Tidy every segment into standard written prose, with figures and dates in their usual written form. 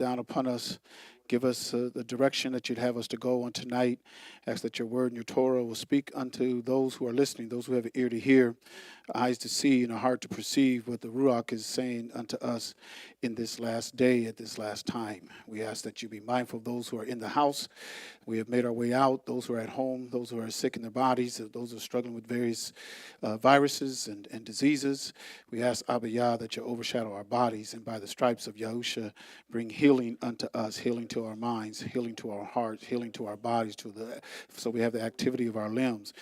down upon us. Give us the direction that you'd have us to go on tonight. Ask that your word and your Torah will speak unto those who are listening, those who have an ear to hear, eyes to see, and a heart to perceive what the Ruach is saying unto us in this last day, at this last time. We ask that you be mindful of those who are in the house. We have made our way out, those who are at home, those who are sick in their bodies, those who are struggling with various viruses and diseases. We ask, Abba Yah, that you overshadow our bodies, and by the stripes of Yahusha, bring healing unto us, healing to our minds, healing to our hearts, healing to our bodies, so we have the activity of our limbs.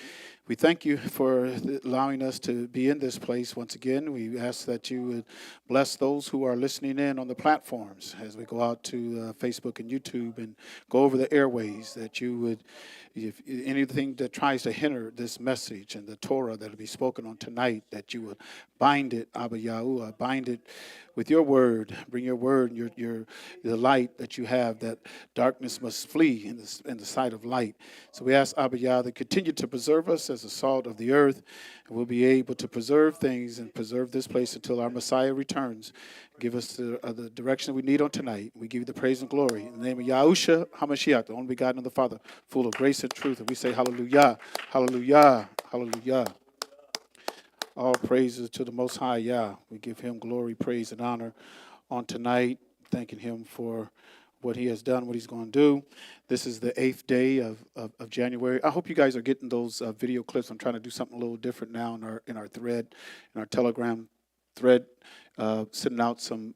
We thank you for allowing us to be in this place once again. We ask that you would bless those who are listening in on the platforms as we go out to Facebook and YouTube and go over the airways, that you would, if anything that tries to hinder this message and the Torah that will be spoken on tonight, that you would bind it, Abba Yahuwah, bind it with your word. Bring your word and the light that you have, that darkness must flee in the sight of light. So we ask Abba Yah to continue to preserve us as the salt of the earth, and we'll be able to preserve things and preserve this place until our Messiah returns. Give us the direction we need on tonight. We give you the praise and glory. In the name of Yahusha HaMashiach, the only begotten of the Father, full of grace and truth. And we say hallelujah, hallelujah, hallelujah. All praises to the Most High Yah. We give him glory, praise, and honor on tonight, thanking him for what he has done, what he's going to do. This is the 8th day of January. I hope you guys are getting those video clips. I'm trying to do something a little different now in our thread, in our Telegram thread, sending out some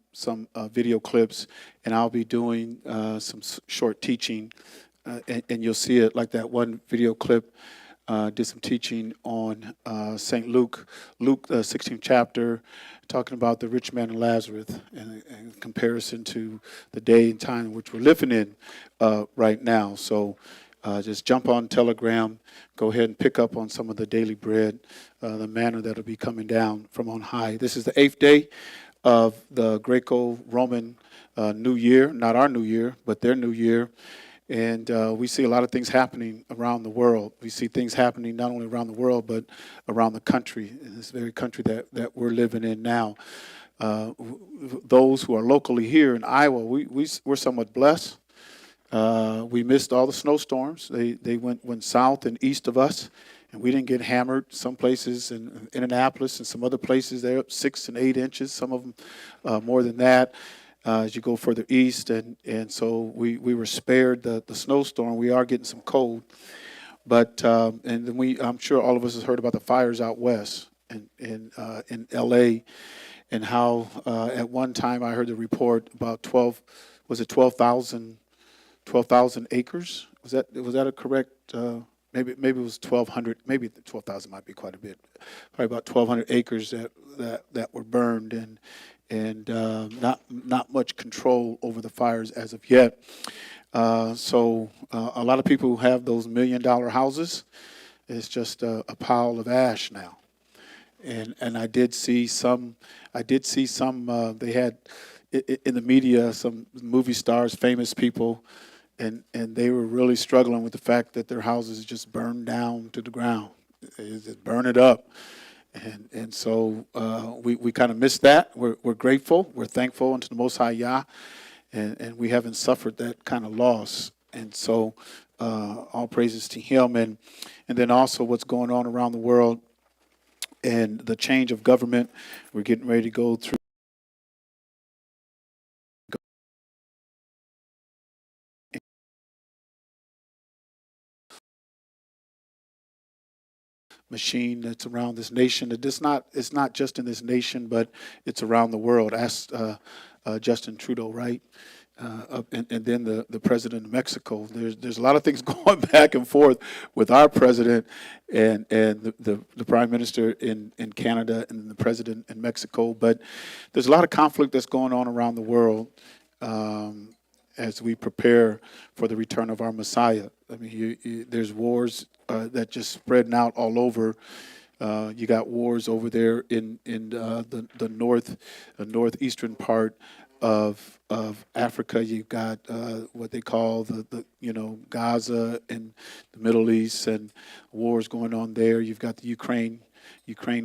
video clips, and I'll be doing some short teaching, and you'll see it like that one video clip. Did some teaching on St. Luke 16th chapter, talking about the rich man and Lazarus, in comparison to the day and time in which we're living in right now. So just jump on Telegram, go ahead and pick up on some of the daily bread, the manna that will be coming down from on high. This is the 8th day of the Greco-Roman New Year, not our New Year, but their New Year. And we see a lot of things happening around the world. We see things happening not only around the world, but around the country, in this very country that we're living in now. Those who are locally here in Iowa, we're somewhat blessed. We missed all the snowstorms. They went south and east of us, and we didn't get hammered. Some places in Indianapolis and some other places, they're up 6 and 8 inches, some of them more than that. As you go further east, and so we were spared the snowstorm. We are getting some cold, but and then I'm sure all of us have heard about the fires out west in L.A. and how at one time I heard the report about 12,000 acres? Was that a correct? Maybe it was 1,200. Maybe 12,000 might be quite a bit. Probably about 1,200 acres that were burned, and not much control over the fires as of yet. So a lot of people who have those $1 million houses, it's just a pile of ash now. And I did see some. They had in the media some movie stars, famous people, and they were really struggling with the fact that their houses just burned down to the ground. They just burn it up. And so we kind of missed that. We're grateful. We're thankful unto the Most High Yah, and we haven't suffered that kind of loss. And so all praises to him. And then also what's going on around the world and the change of government. We're getting ready to go through machine that's around this nation. It's not just in this nation, but it's around the world. Ask Justin Trudeau, right? And then the president of Mexico. There's a lot of things going back and forth with our president and the prime minister in Canada and the president in Mexico. But there's a lot of conflict that's going on around the world as we prepare for the return of our Messiah. I mean, there's wars that just spreading out all over. You got wars over there in the northeastern part of Africa. You've got what they call the Gaza and the Middle East, and wars going on there. You've got the Ukraine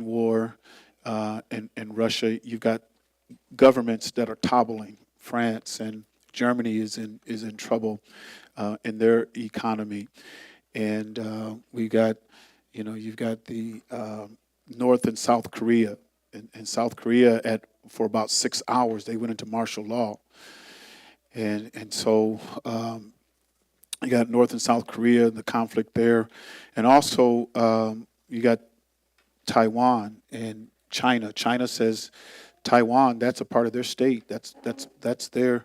war, and Russia. You've got governments that are toppling, France and Germany is in trouble in their economy, and we got, you've got the North and South Korea. In South Korea, for about 6 hours, they went into martial law, and so you got North and South Korea, the conflict there, and also you got Taiwan and China. China says Taiwan, that's a part of their state. That's their,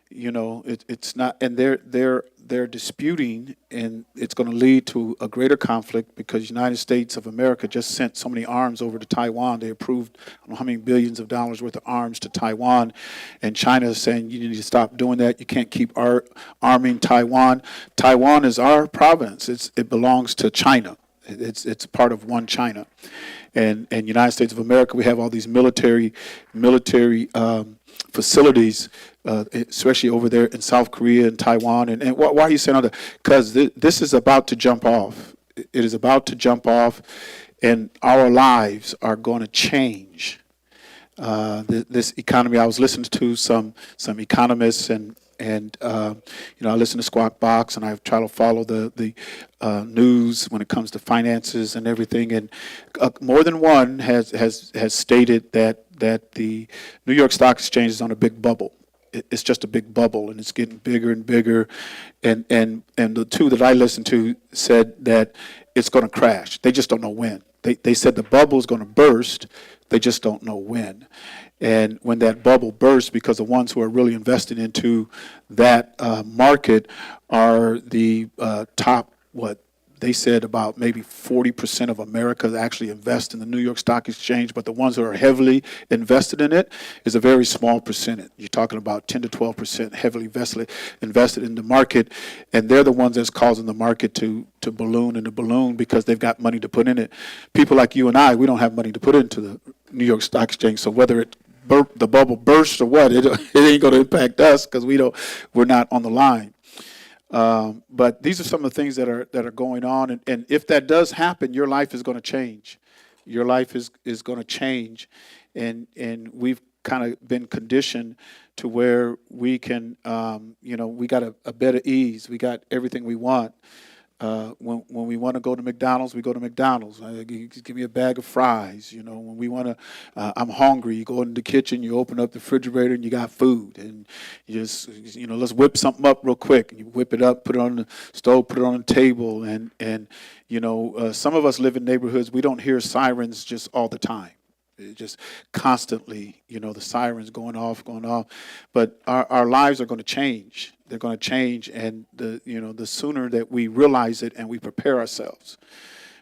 it's not, and they're disputing, and it's going to lead to a greater conflict because the United States of America just sent so many arms over to Taiwan. They approved I don't know how many billions of dollars worth of arms to Taiwan, and China is saying you need to stop doing that. You can't keep arming Taiwan. Taiwan is our province. It belongs to China. It's part of one China, and United States of America. We have all these military facilities, especially over there in South Korea and Taiwan. And why are you saying all that? Because this is about to jump off. It is about to jump off, and our lives are going to change. This economy. I was listening to some economists and I listen to Squawk Box, and I try to follow the news when it comes to finances and everything. And more than one has stated that the New York Stock Exchange is on a big bubble. It's just a big bubble, and it's getting bigger and bigger. And the two that I listened to said that it's going to crash. They just don't know when. They said the bubble is going to burst. They just don't know when. And when that bubble bursts, because the ones who are really invested into that market are the top, they said about maybe 40% of America actually invest in the New York Stock Exchange, but the ones who are heavily invested in it is a very small percentage. You're talking about 10 to 12% heavily invested in the market, and they're the ones that's causing the market to balloon and to balloon because they've got money to put in it. People like you and I, we don't have money to put into the New York Stock Exchange, so whether the bubble bursts or what, it ain't going to impact us because we're not on the line. But these are some of the things that are going on, and if that does happen, your life is going to change. Your life is going to change, and we've kind of been conditioned to where we can, we got a bed of ease. We got everything we want. When we want to go to McDonald's, we go to McDonald's. Give me a bag of fries. When we want to, I'm hungry. You go in the kitchen, you open up the refrigerator, and you got food. And you just, let's whip something up real quick. And you whip it up, put it on the stove, put it on the table. And some of us live in neighborhoods, we don't hear sirens just all the time. Just constantly, the sirens going off. But our lives are going to change. They're going to change, and the sooner that we realize it and we prepare ourselves.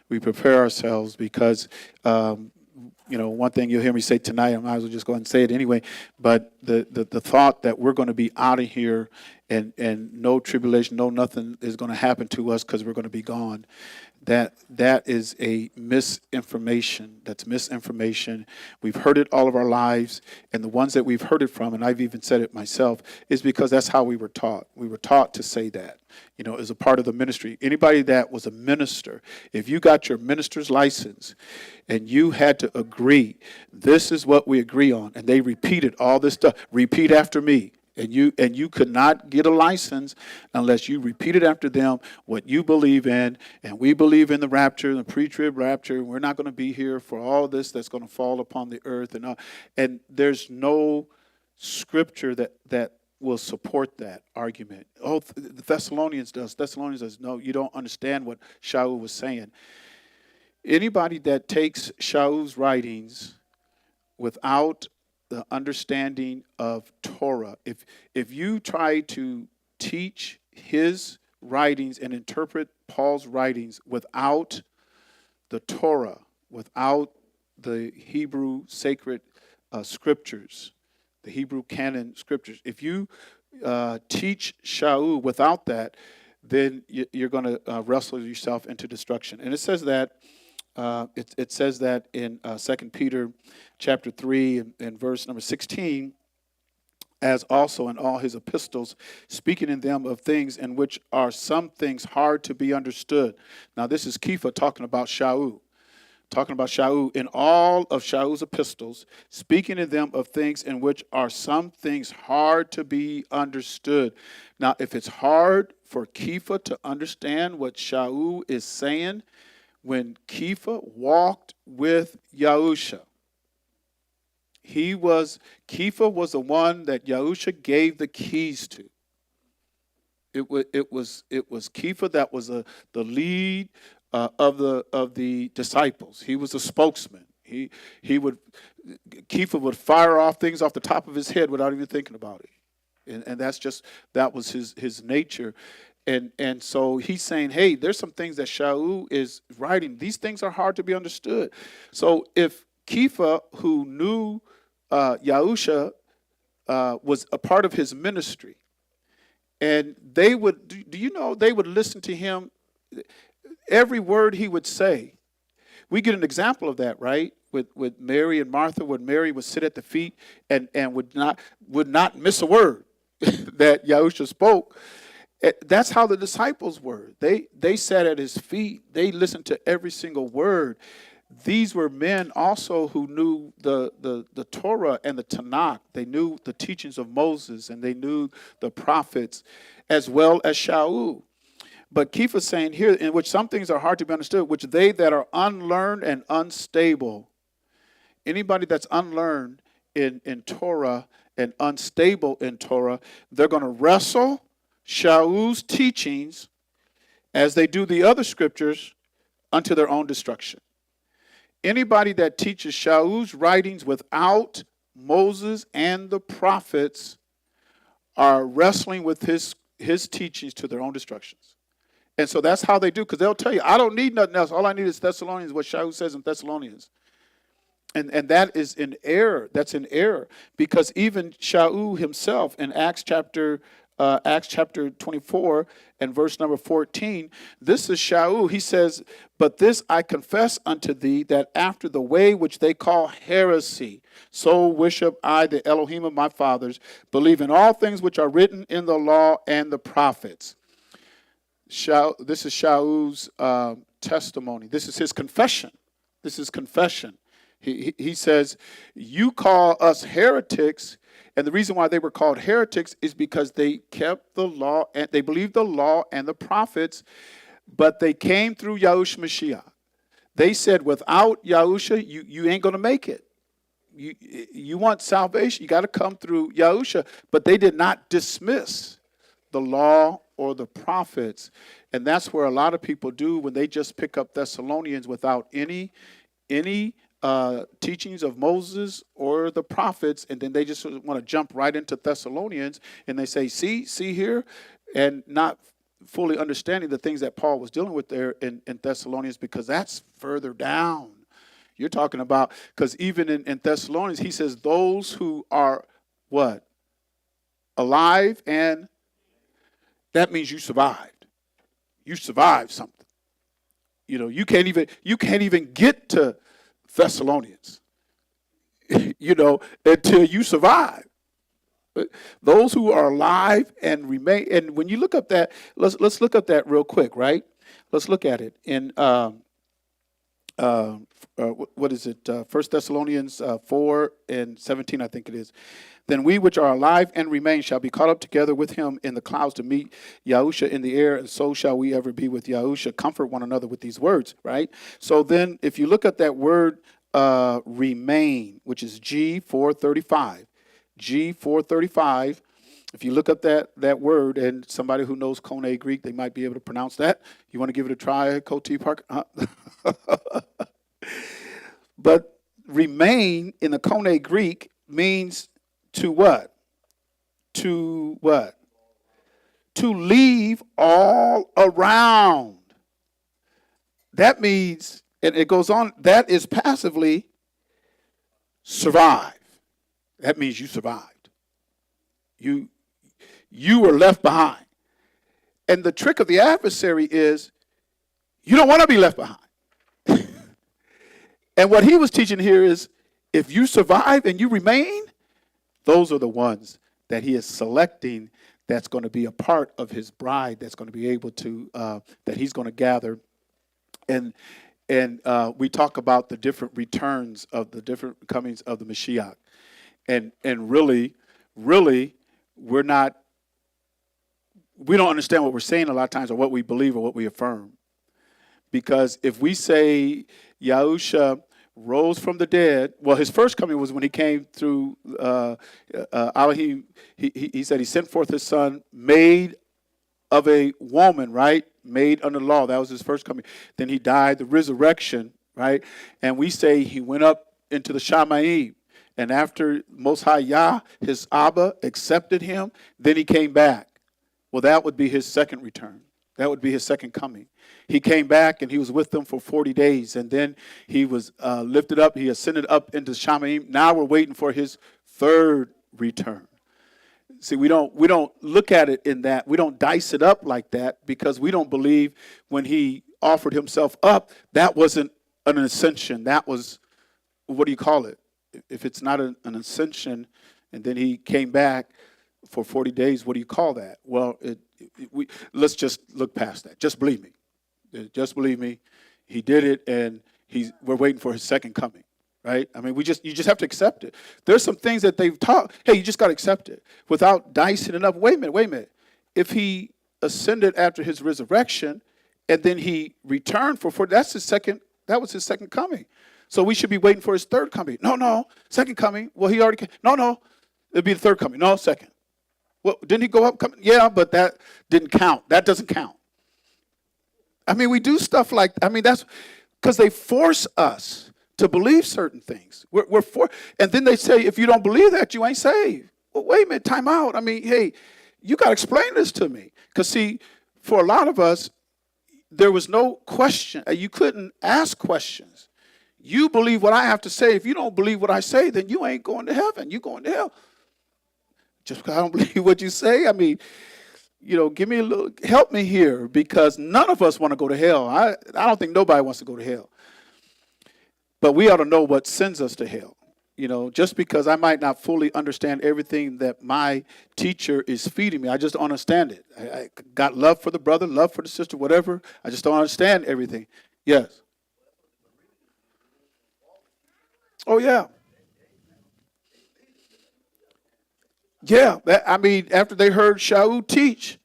Because one thing you'll hear me say tonight, I might as well just go ahead and say it anyway. But the thought that we're going to be out of here and no tribulation, no nothing is going to happen to us because we're going to be gone. That is a misinformation. That's misinformation. We've heard it all of our lives, and the ones that we've heard it from, and I've even said it myself, is because that's how we were taught. We were taught to say that, as a part of the ministry. Anybody that was a minister, if you got your minister's license and you had to agree, this is what we agree on, and they repeated all this stuff, repeat after me. And you could not get a license unless you repeated after them what you believe in. And we believe in the rapture, the pre-trib rapture. We're not going to be here for all this that's going to fall upon the earth. And there's no scripture that will support that argument. Oh, the Thessalonians does. No, you don't understand what Shaul was saying. Anybody that takes Shaul's writings without the understanding of Torah. If you try to teach his writings and interpret Paul's writings without the Torah, without the Hebrew sacred scriptures, the Hebrew canon scriptures, if you teach Shaul without that, then you're going to wrestle yourself into destruction. And it says that it says that in 2 Peter chapter 3 and verse number 16, as also in all his epistles, speaking in them of things in which are some things hard to be understood. Now this is Kepha talking about Shaul. talking about Shaul, in all of Shaul's epistles, speaking in them of things in which are some things hard to be understood. Now, if it's hard for Kepha to understand what Shaul is saying, when Kepha walked with Yahusha, Kepha was the one that Yahusha gave the keys to. It was Kepha that was the lead of the disciples. He was the spokesman. Kepha would fire off things off the top of his head without even thinking about it, and that was his nature. And so he's saying, hey, there's some things that Shaul is writing. These things are hard to be understood. So if Kepha, who knew Yahusha, was a part of his ministry, and they would, do you know, they would listen to him, every word he would say. We get an example of that, right? With Mary and Martha, when Mary would sit at the feet and would not miss a word that Yahusha spoke. That's how the disciples were. They sat at his feet. They listened to every single word. These were men also who knew the Torah and the Tanakh. They knew the teachings of Moses, and they knew the prophets, as well as Shaul. But Kepha saying here, in which some things are hard to be understood, which they that are unlearned and unstable. Anybody that's unlearned in Torah and unstable in Torah, they're going to wrestle Shaul's teachings, as they do the other scriptures, unto their own destruction. Anybody that teaches Shaul's writings without Moses and the prophets are wrestling with his teachings to their own destructions. And so that's how they do, because they'll tell you, I don't need nothing else. All I need is Thessalonians, what Shaul says in Thessalonians. And that is in error. That's in error. Because even Shaul himself in Acts chapter 24 and verse number 14, this is Shaul. He says, but this I confess unto thee, that after the way which they call heresy, so worship I the Elohim of my fathers, believe in all things which are written in the law and the prophets. This is Shaul's testimony. This is his confession. This is confession. He says, you call us heretics. And the reason why they were called heretics is because they kept the law, and they believed the law and the prophets, but they came through Yahushua Mashiach. They said, without Yahusha, you ain't going to make it. You want salvation, you got to come through Yahusha. But they did not dismiss the law or the prophets. And that's where a lot of people do when they just pick up Thessalonians without any teachings of Moses or the prophets, and then they just want to jump right into Thessalonians, and they say, see here, and not fully understanding the things that Paul was dealing with there in Thessalonians, because that's further down. You're talking about, because even in Thessalonians, he says those who are what? Alive, and that means you survived. You survived something. You know, you can't even get to Thessalonians, until you survive. Those who are alive and remain. And when you look up that, let's look up that real quick, right? Let's look at it in what is it? 1 Thessalonians 4:17, I think it is. Then we which are alive and remain shall be caught up together with him in the clouds to meet Yahusha in the air, and so shall we ever be with Yahusha. Comfort one another with these words, right? So then if you look at that word remain, which is G435, G435, if you look up that word, and somebody who knows Koine Greek, they might be able to pronounce that. You want to give it a try, Cote Parker? But remain in the Koine Greek means to what? To what? To leave all around. That means, and it goes on, that is passively survive. That means you survived. You were left behind. And the trick of the adversary is you don't want to be left behind. And what he was teaching here is if you survive and you remain, those are the ones that he is selecting that's going to be a part of his bride, that's going to be able to, that he's going to gather. And And we talk about the different returns of the different comings of the Mashiach. And really, we don't understand what we're saying a lot of times, or what we believe or what we affirm. Because if we say Yahusha rose from the dead, well, his first coming was when he came through Elohim. He said he sent forth his son, made of a woman, right? Made under the law. That was his first coming. Then he died, the resurrection, right? And we say he went up into the Shamayim. And after Most High Yah, his Abba, accepted him, then he came back. Well, that would be his second return. That would be his second coming. He came back and he was with them for 40 days. And then he was lifted up. He ascended up into Shamayim. Now we're waiting for his third return. See, we don't look at it in that. We don't dice it up like that, because we don't believe when he offered himself up, that wasn't an ascension. That was, what do you call it? If it's not an ascension, and then he came back for 40 days, what do you call that? Well, let's just look past that. Just believe me. Just believe me. He did it, and we're waiting for his second coming. Right? I mean, you just have to accept it. There's some things that they've taught. Hey, you just got to accept it without dicing it up. Wait a minute. If he ascended after his resurrection and then he returned for 40, that was his second coming. So we should be waiting for his third coming. No, second coming. Well, he already came. No, it'd be the third coming. No, second. Well, didn't he go up? Yeah, but that didn't count. That doesn't count. I mean, we do stuff like, that's because they force us to believe certain things. And then they say, if you don't believe that, you ain't saved. Well, wait a minute, time out. I mean, hey, you got to explain this to me. Because, see, for a lot of us, there was no question. You couldn't ask questions. You believe what I have to say. If you don't believe what I say, then you ain't going to heaven. You're going to hell. Just because I don't believe what you say, I mean, give me help me here, because none of us want to go to hell. I don't think nobody wants to go to hell. But we ought to know what sends us to hell. Just because I might not fully understand everything that my teacher is feeding me, I just don't understand it. I got love for the brother, love for the sister, whatever. I just don't understand everything. Yes. Oh, yeah. Yeah. After they heard Shaul teach,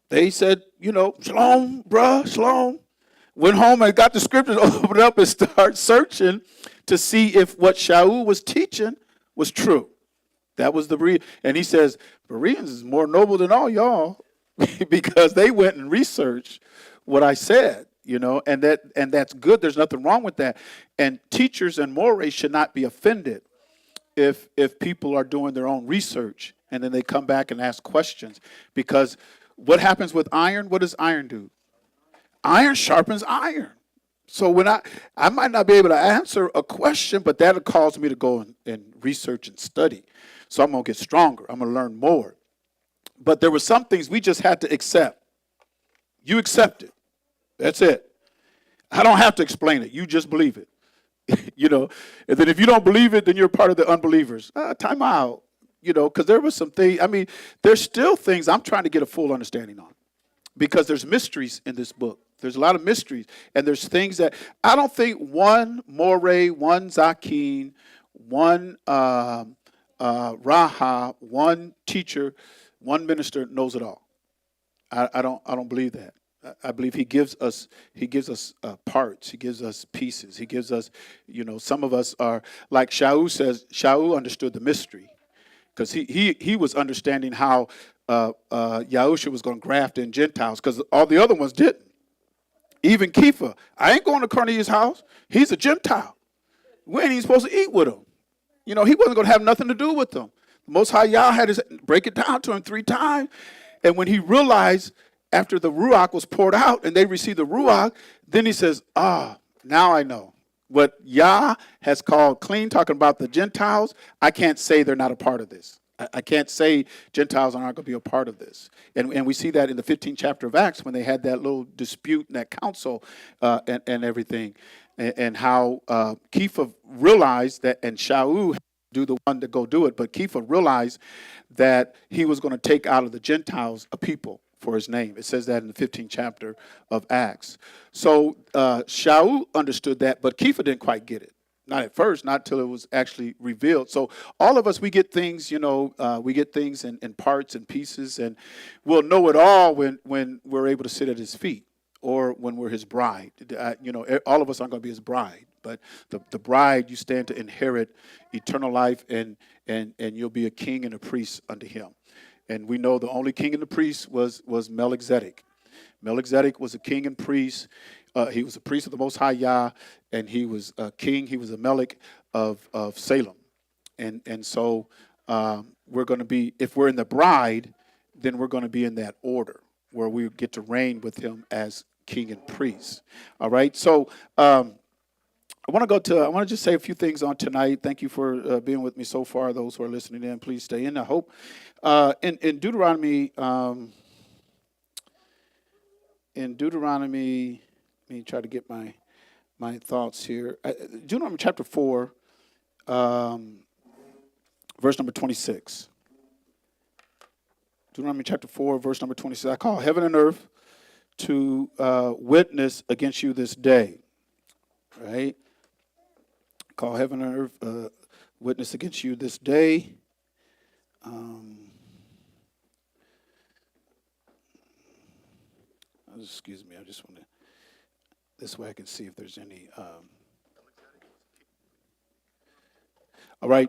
they said, shalom, bruh, shalom. Went home and got the scriptures, opened up and started searching to see if what Shaul was teaching was true. That was the Bereans. And he says, Bereans is more noble than all y'all because they went and researched what I said, and that's good. There's nothing wrong with that. And teachers and mores should not be offended if people are doing their own research and then they come back and ask questions. Because what happens with iron? What does iron do? Iron sharpens iron. So when I might not be able to answer a question, but that'll cause me to go and research and study. So I'm going to get stronger. I'm going to learn more. But there were some things we just had to accept. You accept it. That's it. I don't have to explain it. You just believe it. And then if you don't believe it, then you're part of the unbelievers. Time out. Because there was some things. There's still things I'm trying to get a full understanding on. Because there's mysteries in this book. There's a lot of mysteries. And there's things that I don't think one Moreh, one Zakin, one Raha, one teacher, one minister knows it all. I don't believe that. I believe he gives us parts. He gives us pieces. He gives us, some of us are, like Shaul says, Shaul understood the mystery. Because he was understanding how Yahusha was going to graft in Gentiles, because all the other ones didn't. Even Kepha, I ain't going to Cornelius' house. He's a Gentile. We ain't even supposed to eat with him. He wasn't going to have nothing to do with them. The Most High Yah had to break it down to him 3 times. And when he realized after the Ruach was poured out and they received the Ruach, then he says, now I know. What Yah has called clean, talking about the Gentiles, I can't say they're not a part of this. I can't say Gentiles aren't going to be a part of this. And we see that in the 15th chapter of Acts when they had that little dispute in that council and everything. And how Kepha realized that, and Shaul do the one to go do it, but Kepha realized that he was going to take out of the Gentiles a people for his name. It says that in the 15th chapter of Acts. So Shaul understood that, but Kepha didn't quite get it. Not at first, not till it was actually revealed. So all of us, we get things, we get things in parts and pieces, and we'll know it all when we're able to sit at his feet or when we're his bride. All of us aren't going to be his bride, but the bride, you stand to inherit eternal life, and you'll be a king and a priest unto him. And we know the only king and the priest was Melchizedek. Melchizedek was a king and priest. He was a priest of the Most High Yah, and he was a king. He was a Melech of Salem. And so we're going to be, if we're in the bride, then we're going to be in that order where we get to reign with him as king and priest. All right. So I want to just say a few things on tonight. Thank you for being with me so far. Those who are listening in, please stay in. I hope in Deuteronomy, let me try to get my thoughts here. Deuteronomy chapter 4, verse number 26. Deuteronomy chapter 4, verse number 26. I call heaven and earth to witness against you this day. Right? Call heaven and earth witness against you this day. Excuse me, I just want to, this way I can see if there's any. All right.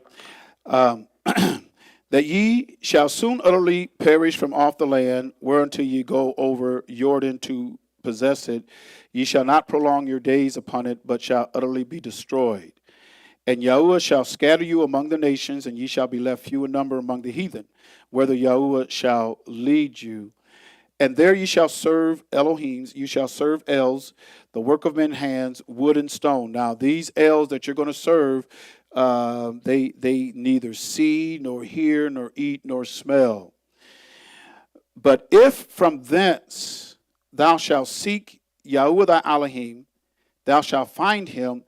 That ye shall soon utterly perish from off the land, whereunto ye go over Jordan to possess it. Ye shall not prolong your days upon it, but shall utterly be destroyed. And Yahuwah shall scatter you among the nations, and ye shall be left few in number among the heathen, whither Yahuwah shall lead you. And there ye shall serve Elohims, you shall serve Els, the work of men's hands, wood and stone. Now these Els that you're going to serve, they neither see, nor hear, nor eat, nor smell. But if from thence thou shalt seek Yahuwah thy Elohim, thou shalt find him,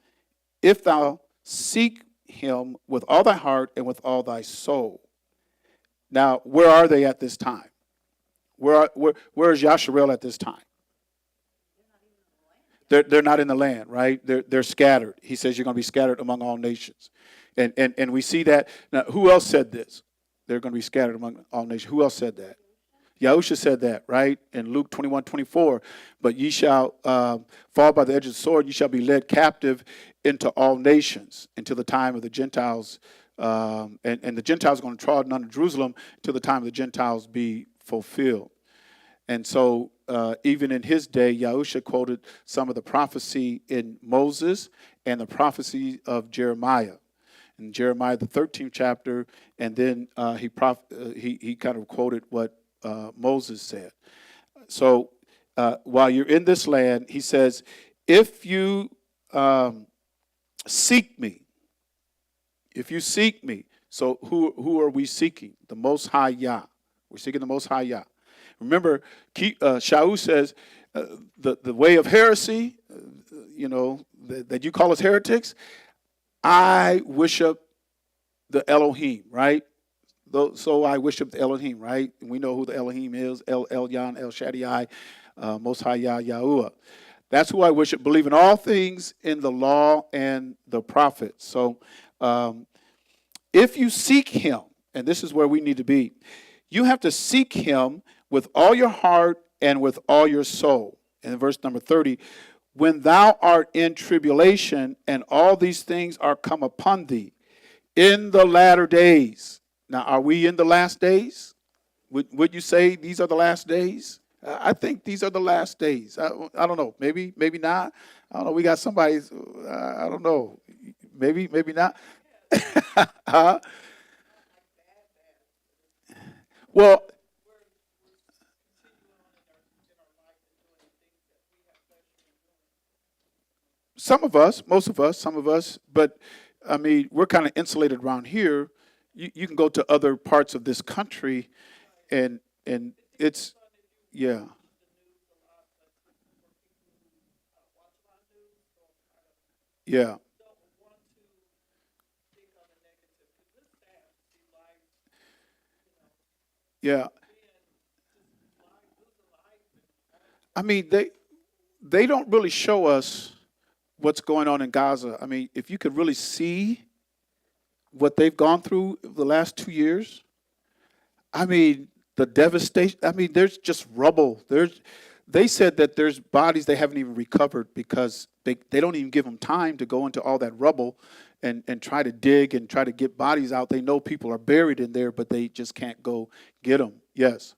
if thou seek him with all thy heart and with all thy soul. Now, where are they at this time? Where is Yasharel at this time? They're not in the land, right? They're scattered. He says you're going to be scattered among all nations. And we see that. Now, who else said this? They're going to be scattered among all nations. Who else said that? Yahusha said that, right? In Luke 21:24. But ye shall fall by the edge of the sword. Ye shall be led captive into all nations until the time of the Gentiles. And the Gentiles are going to trod under Jerusalem till the time of the Gentiles be fulfilled. And so even in his day, Yahusha quoted some of the prophecy in Moses and the prophecy of Jeremiah. In Jeremiah, the 13th chapter, and then he kind of quoted what Moses said. So while you're in this land, he says, if you seek me, so who are we seeking? The Most High Yah. We're seeking the Most High Yah. Remember, Shaul says, the way of heresy, that you call us heretics, I worship the Elohim, right? So I worship the Elohim, right? And we know who the Elohim is, El Elyon, El Shaddai, Most High Yah, Yahuwah. That's who I worship, believe in all things in the law and the prophets. So if you seek him, and this is where we need to be, you have to seek him with all your heart and with all your soul. And in verse number 30, when thou art in tribulation and all these things are come upon thee in the latter days. Now, are we in the last days? Would you say these are the last days? I think these are the last days. I don't know. Maybe not. I don't know. We got somebody. I don't know. Maybe not. Well, some of us, most of us, some of us, but I mean, we're kind of insulated around here. You can go to other parts of this country, and it's, yeah. Yeah. Yeah. I mean, they don't really show us what's going on in Gaza. I mean, if you could really see what they've gone through the last 2 years, I mean, the devastation. I mean, there's just rubble. They said that there's bodies they haven't even recovered because they don't even give them time to go into all that rubble and try to dig and try to get bodies out. They know people are buried in there, but they just can't go get them. Yes.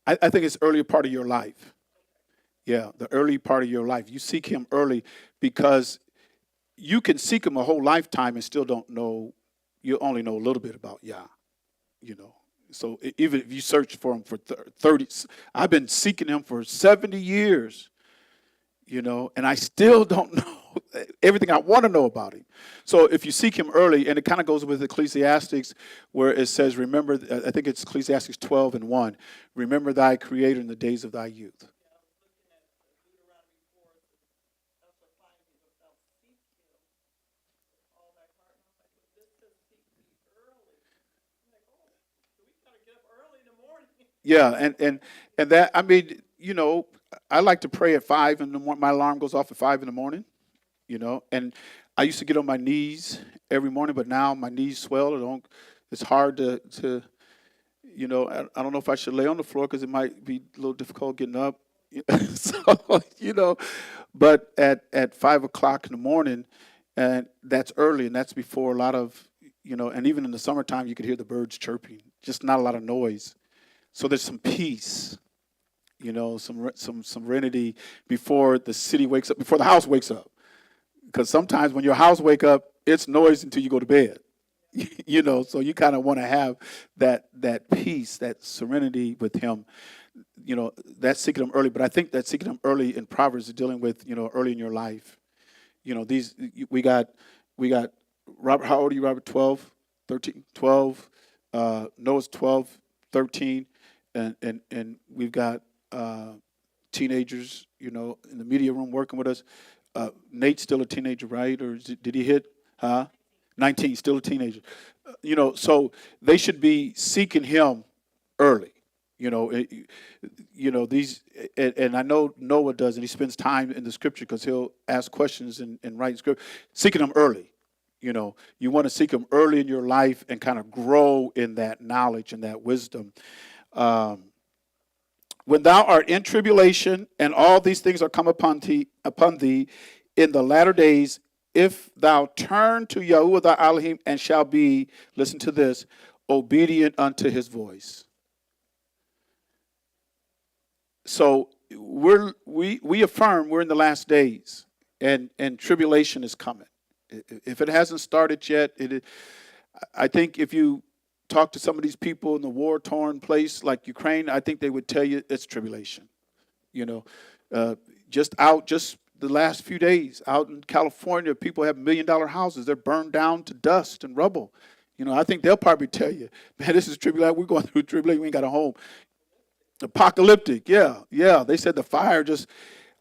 I think it's earlier part of your life. Yeah, the early part of your life. You seek him early because you can seek him a whole lifetime and still don't know, you only know a little bit about Yah, you know. So even if you search for him for 30, I've been seeking him for 70 years, you know, and I still don't know everything I want to know about him. So if you seek him early, and it kind of goes with Ecclesiastics where it says, remember, I think it's Ecclesiastes 12:1, remember thy creator in the days of thy youth. Yeah, and that, I mean, you know, I like to pray at 5 in the morning. My alarm goes off at 5 in the morning, you know, and I used to get on my knees every morning, but now my knees swell. It's hard to you know, I don't know if I should lay on the floor because it might be a little difficult getting up. So, you know, but at 5 o'clock in the morning, and that's early, and that's before a lot of, you know, and even in the summertime, you could hear the birds chirping, just not a lot of noise. So there's some peace, you know, some serenity before the city wakes up, before the house wakes up. Because sometimes when your house wake up, it's noise until you go to bed. You know, so you kind of want to have that peace, that serenity with him. You know, that's seeking him early. But I think that seeking him early in Proverbs is dealing with, you know, early in your life. You know, we got Robert. How old are you, Robert? 12, 13, 12. Noah's 12, 13. And we've got teenagers, you know, in the media room working with us. Nate's still a teenager, right? Or did he hit? 19, still a teenager. You know, so they should be seeking him early. You know, and I know Noah does, and he spends time in the scripture because he'll ask questions and write scripture. Seeking him early. You know, you want to seek him early in your life and kind of grow in that knowledge and that wisdom. When thou art in tribulation, and all these things are come upon thee in the latter days, if thou turn to Yahuwah thy Elohim and shall be, listen to this, obedient unto his voice. So we affirm we're in the last days, and tribulation is coming. If it hasn't started yet, I think if you talk to some of these people in the war-torn place like Ukraine, I think they would tell you it's tribulation. You know, just the last few days out in California, people have $1 million houses. They're burned down to dust and rubble. You know, I think they'll probably tell you, man, this is tribulation. We're going through tribulation. We ain't got a home. Apocalyptic, yeah. They said the fire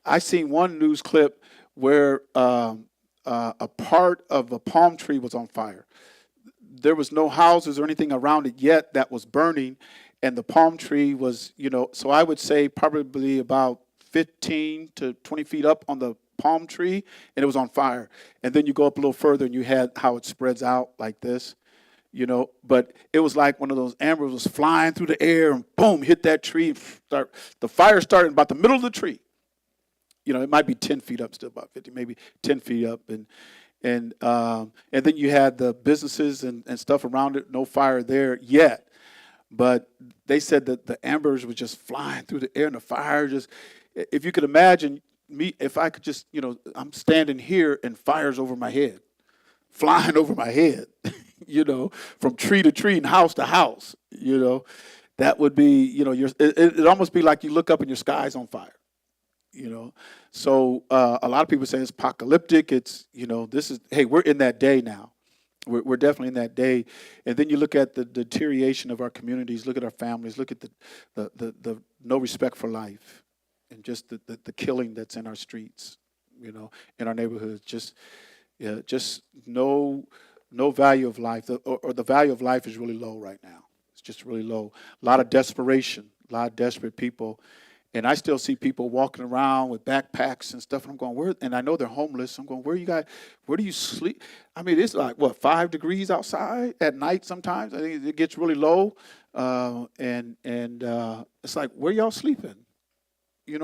I seen one news clip where a part of a palm tree was on fire. There was no houses or anything around it yet that was burning, and the palm tree was, you know, so I would say probably about 15 to 20 feet up on the palm tree, and it was on fire. And then you go up a little further, and you had how it spreads out like this, you know. But it was like one of those embers was flying through the air, and boom, hit that tree. The fire started about the middle of the tree. You know, it might be 10 feet up, still about 50, maybe 10 feet up, and then you had the businesses and stuff around it. No fire there yet, but they said that the embers were just flying through the air, and the fire just. If you could imagine me, if I could just, you know, I'm standing here and fire's over my head, flying over my head, you know, from tree to tree and house to house, you know, that would be, you know, it'd almost be like you look up and your sky's on fire, you know. So a lot of people say it's apocalyptic. It's, you know, we're in that day now. We're definitely in that day. And then you look at the deterioration of our communities, look at our families, look at the no respect for life, and just the killing that's in our streets, in our neighborhoods. Just no value of life, or the value of life is really low right now. It's just really low. A lot of desperation, a lot of desperate people. And I still see people walking around with backpacks and stuff. And I'm going, where? And I know they're homeless. I'm going, where do you sleep? I mean, it's like, 5 degrees outside at night sometimes. I think it gets really low. And it's like, where y'all sleeping? And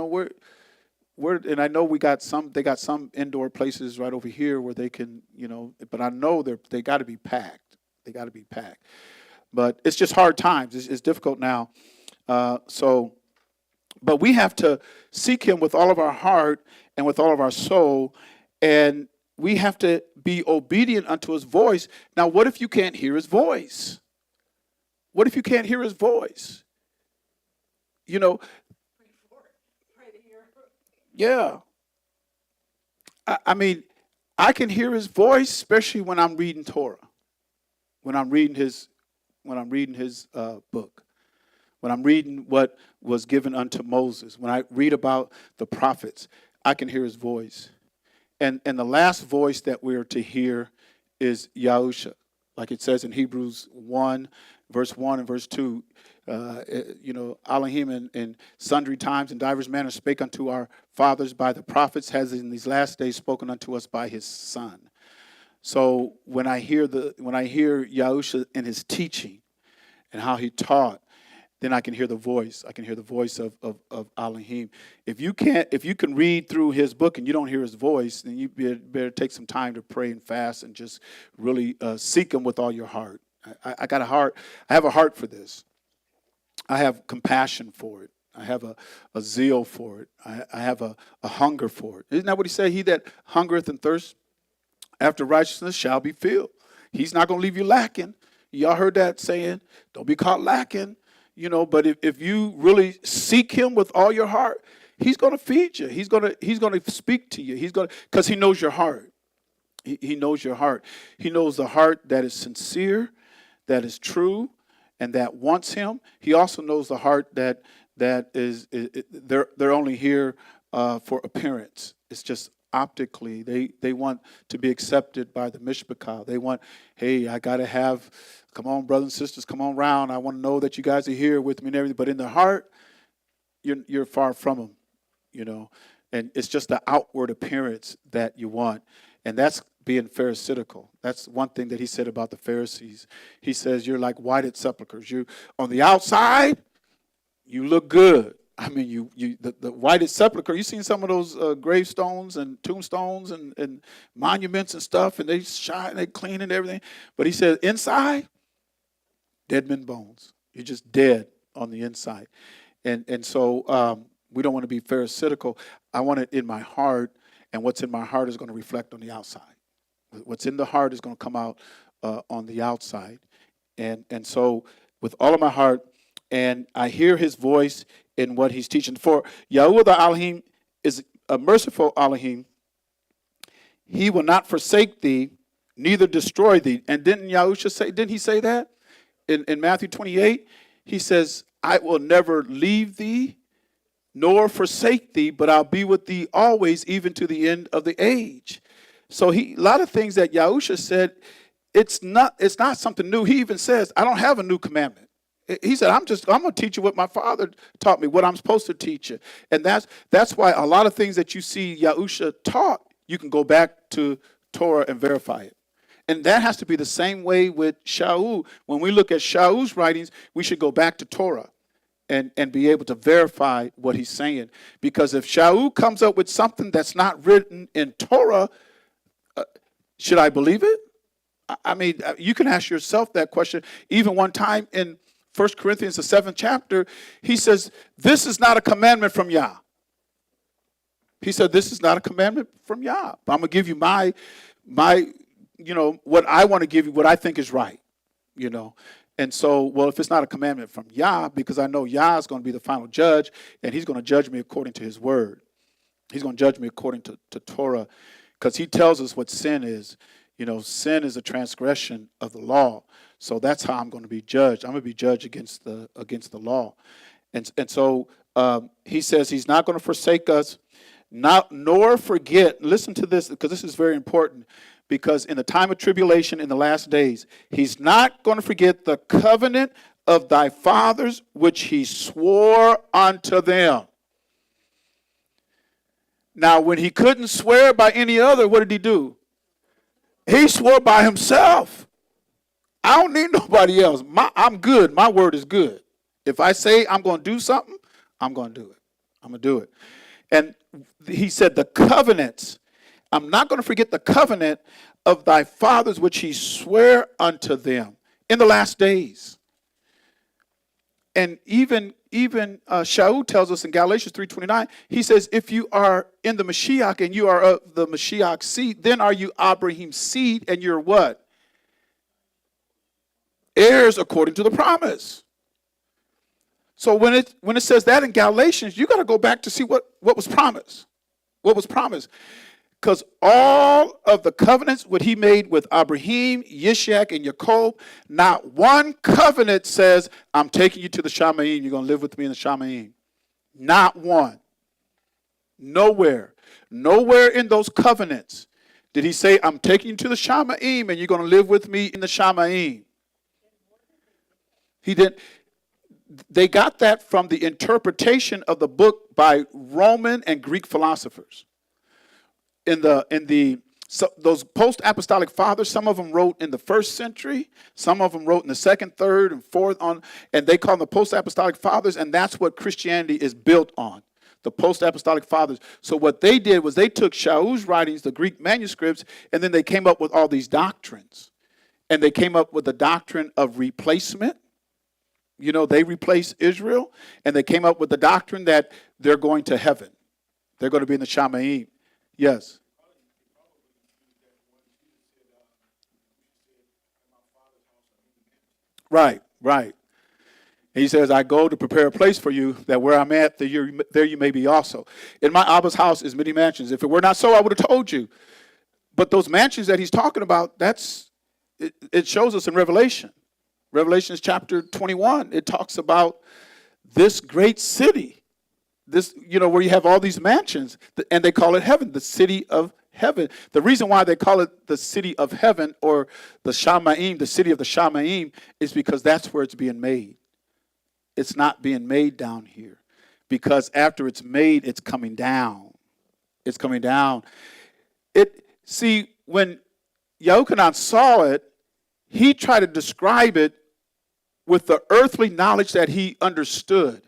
I know they got some indoor places right over here where they can, but I know they got to be packed. They got to be packed. But it's just hard times. It's difficult now. But we have to seek him with all of our heart and with all of our soul, and we have to be obedient unto his voice. Now, what if you can't hear his voice? What if you can't hear his voice? Yeah. I mean, I can hear his voice, especially when I'm reading Torah, when I'm reading his book. When I'm reading what was given unto Moses, when I read about the prophets, I can hear his voice. And the last voice that we're to hear is Yahusha. Like it says in Hebrews 1, verse 1 and verse 2, Elohim in sundry times and divers manners spake unto our fathers by the prophets, has in these last days spoken unto us by his Son. So when I hear Yahusha in his teaching and how he taught, then I can hear the voice. I can hear the voice of Elohim. If you can read through his book and you don't hear his voice, then you better take some time to pray and fast and just really seek him with all your heart. I got a heart. I have a heart for this. I have compassion for it. I have a zeal for it. I have a hunger for it. Isn't that what he said? He that hungereth and thirsts after righteousness shall be filled. He's not going to leave you lacking. Y'all heard that saying, don't be caught lacking. But if you really seek him with all your heart, he's going to feed you. He's going to speak to you. Because he knows your heart. He knows your heart. He knows the heart that is sincere, that is true, and that wants him. He also knows the heart that is they're only here for appearance. It's just optically. They want to be accepted by the mishpachah. They want, hey, I got to have, come on, brothers and sisters, come on round. I want to know that you guys are here with me and everything. But in their heart, you're far from them, And it's just the outward appearance that you want. And that's being pharisaical. That's one thing that he said about the Pharisees. He says, you're like whited sepulchres. You on the outside, you look good. I mean, the whited sepulchre, you seen some of those gravestones and tombstones and monuments and stuff, and they shine, they clean and everything. But he said, inside, dead men bones. You're just dead on the inside. And so we don't want to be pharisaical. I want it in my heart, and what's in my heart is going to reflect on the outside. What's in the heart is going to come out on the outside. And so with all of my heart, and I hear his voice in what he's teaching. For Yahuwah the Elohim is a merciful Elohim. He will not forsake thee, neither destroy thee. And didn't he say that? In Matthew 28, he says, I will never leave thee, nor forsake thee, but I'll be with thee always, even to the end of the age. So a lot of things that Yahusha said, it's not something new. He even says, I don't have a new commandment. He said, I'm going to teach you what my father taught me, what I'm supposed to teach you. And that's why a lot of things that you see Yahusha taught, you can go back to Torah and verify it. And that has to be the same way with Shaul. When we look at Shaul's writings, we should go back to Torah and be able to verify what he's saying. Because if Shaul comes up with something that's not written in Torah, should I believe it? I mean, you can ask yourself that question. Even one time in 1 Corinthians, the 7th chapter, he says, this is not a commandment from Yah. He said, this is not a commandment from Yah. But I'm going to give you my, what I want to give you, what I think is right, And so, well, if it's not a commandment from Yah, because I know Yah is going to be the final judge, and he's going to judge me according to his word. He's going to judge me according to Torah, because he tells us what sin is. Sin is a transgression of the law. So that's how I'm going to be judged. I'm going to be judged against the law. And so he says he's not going to forsake us, nor forget. Listen to this, because this is very important. Because in the time of tribulation in the last days, he's not going to forget the covenant of thy fathers, which he swore unto them. Now, when he couldn't swear by any other, what did he do? He swore by himself. I don't need nobody else. I'm good. My word is good. If I say I'm going to do something, I'm going to do it. I'm going to do it. And he said the covenants. I'm not going to forget the covenant of thy fathers, which he sware unto them in the last days. And even Shaul tells us in Galatians 3:29, he says, if you are in the Mashiach and you are of the Mashiach seed, then are you Abraham's seed and you're what? Heirs according to the promise. So when it says that in Galatians, you got to go back to see what was promised. What was promised? Because all of the covenants what he made with Abraham, Yishak, and Jacob, not one covenant says, I'm taking you to the Shamayim, you're going to live with me in the Shamayim. Not one. Nowhere. Nowhere in those covenants did he say, I'm taking you to the Shamayim and you're going to live with me in the Shamayim. He didn't. They got that from the interpretation of the book by Roman and Greek philosophers. Those post-apostolic fathers, some of them wrote in the first century, some of them wrote in the second, third, and fourth and they call them the post-apostolic fathers, and that's what Christianity is built on, the post-apostolic fathers. So what they did was they took Shaul's writings, the Greek manuscripts, and then they came up with all these doctrines. And they came up with the doctrine of replacement. They replaced Israel, and they came up with the doctrine that they're going to heaven. They're going to be in the Shamayim. Yes. Right. He says, I go to prepare a place for you, that where I'm at, there you may be also. In my Abba's house is many mansions. If it were not so, I would have told you. But those mansions that he's talking about, it shows us in Revelation. Revelation chapter 21, it talks about this great city, where you have all these mansions, and they call it heaven, the city of heaven. The reason why they call it the city of heaven or the Shamayim, the city of the Shamayim, is because that's where it's being made. It's not being made down here, because after it's made, it's coming down. It's coming down. When Yochanan saw it, he tried to describe it with the earthly knowledge that he understood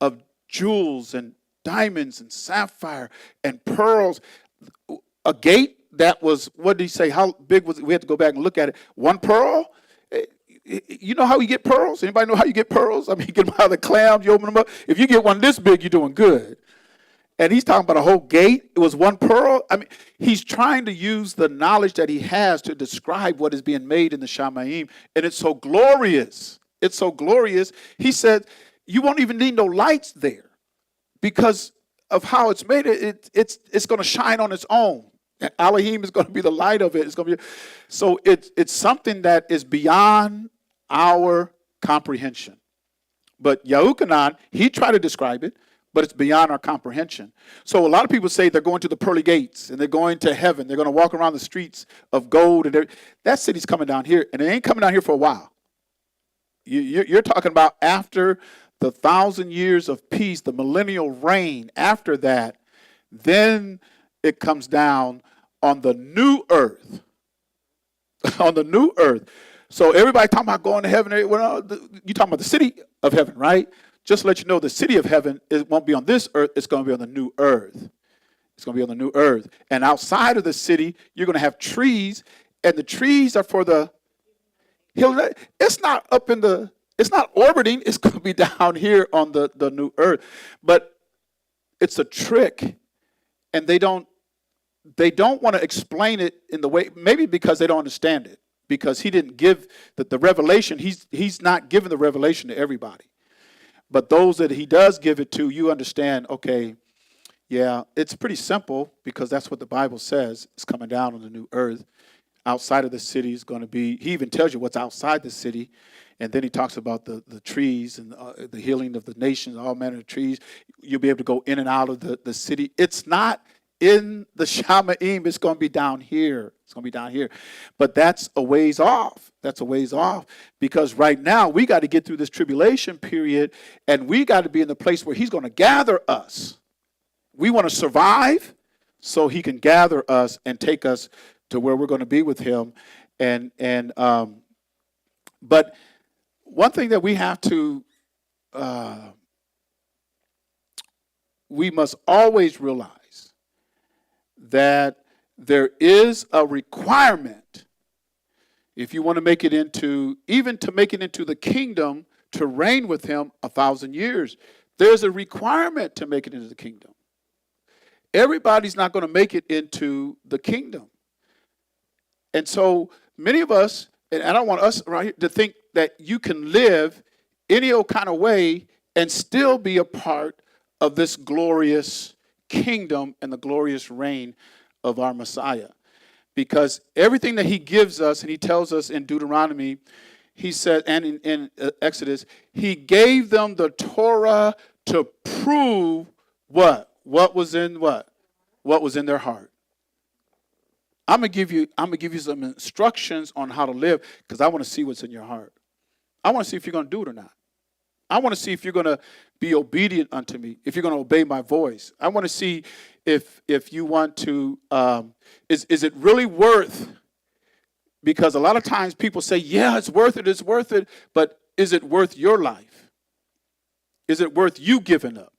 of jewels and diamonds and sapphire and pearls. A gate that was, what did he say? How big was it? We had to go back and look at it. One pearl? You know how you get pearls? Anybody know how you get pearls? I mean, you get them out of the clams, you open them up. If you get one this big, you're doing good. And he's talking about a whole gate. It was one pearl. I mean, he's trying to use the knowledge that he has to describe what is being made in the Shamayim. And it's so glorious. It's so glorious. He said, you won't even need no lights there because of how it's made. It's going to shine on its own. And Elohim is going to be the light of it. It's something that is beyond our comprehension. But Yahuchanan, he tried to describe it, but it's beyond our comprehension. So a lot of people say they're going to the pearly gates and they're going to heaven. They're going to walk around the streets of gold. And that city's coming down here, and it ain't coming down here for a while. You're talking about after the 1,000 years of peace, the millennial reign. After that, then it comes down on the new earth. On the new earth. So everybody talking about going to heaven. You're talking about the city of heaven, right? Just to let you know, the city of heaven, it won't be on this earth. It's going to be on the new earth. It's going to be on the new earth. And outside of the city, you're going to have trees. And the trees are for the hill. It's not it's not orbiting. It's going to be down here on the new earth. But it's a trick. And they don't want to explain it in the way, maybe because they don't understand it. Because he didn't give the revelation. He's not giving the revelation to everybody. But those that he does give it to, you understand, okay, yeah, it's pretty simple because that's what the Bible says. It's coming down on the new earth. Outside of the city is going to be, he even tells you what's outside the city. And then he talks about the trees and the healing of the nations, all manner of trees. You'll be able to go in and out of the city. It's not in the Shamaim. It's going to be down here. It's going to be down here. But that's a ways off. That's a ways off. Because right now, we got to get through this tribulation period, and we got to be in the place where he's going to gather us. We want to survive so he can gather us and take us to where we're going to be with him. But one thing that we have to, we must always realize that there is a requirement if you want to make it into, even to make it into the kingdom, to reign with him 1,000 years. There's a requirement to make it into the kingdom. Everybody's not going to make it into the kingdom. And so many of us, and I don't want us around here to think that you can live any old kind of way and still be a part of this glorious kingdom and the glorious reign of our Messiah. Because everything that he gives us, and he tells us in Deuteronomy, he said, and in Exodus, he gave them the Torah to prove what? What was in what? What was in their heart. I'm gonna give you some instructions on how to live, because I want to see what's in your heart. I want to see if you're going to do it or not. I want to see if you're going to be obedient unto me, if you're going to obey my voice. I want to see if you want to, is it really worth, because a lot of times people say, yeah, it's worth it, but is it worth your life? Is it worth you giving up?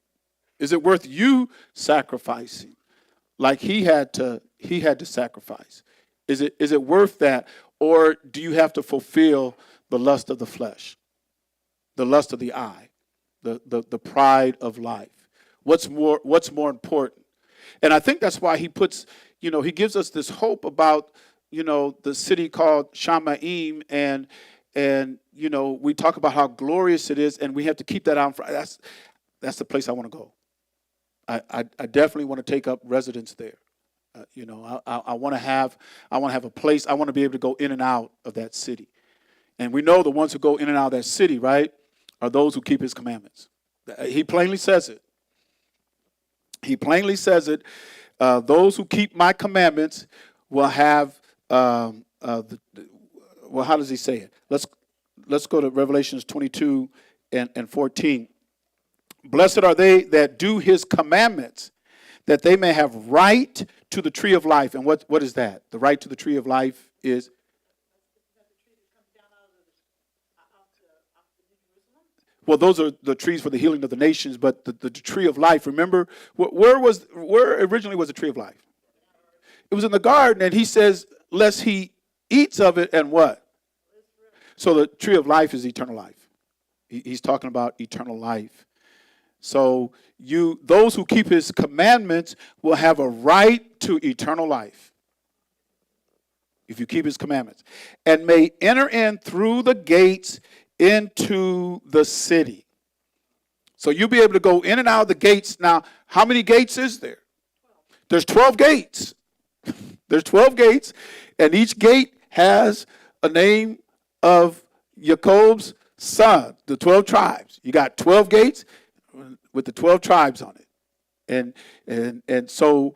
Is it worth you sacrificing like he had to sacrifice? Is it worth that? Or do you have to fulfill the lust of the flesh, the lust of the eye, the pride of life? What's more important? And I think that's why he puts, he gives us this hope about, the city called Shamaim, and we talk about how glorious it is, and we have to keep that out. That's the place I want to go. I definitely want to take up residence there. I want to have a place. I want to be able to go in and out of that city. And we know the ones who go in and out of that city, right, are those who keep his commandments. He plainly says it. He plainly says it. Those who keep my commandments will have, how does he say it? Let's go to Revelations 22 and 14. Blessed are they that do his commandments, that they may have right to the tree of life. And what is that? The right to the tree of life is? Well, those are the trees for the healing of the nations, but the tree of life, remember, where originally was the tree of life? It was in the garden, and he says, lest he eats of it, and what? So the tree of life is eternal life. He's talking about eternal life. So those who keep his commandments will have a right to eternal life, if you keep his commandments, and may enter in through the gates into the city. So you'll be able to go in and out of the gates. Now, how many gates is there? There's 12 gates. There's 12 gates, and each gate has a name of Jacob's son, the 12 tribes. You got 12 gates with the 12 tribes on it. And so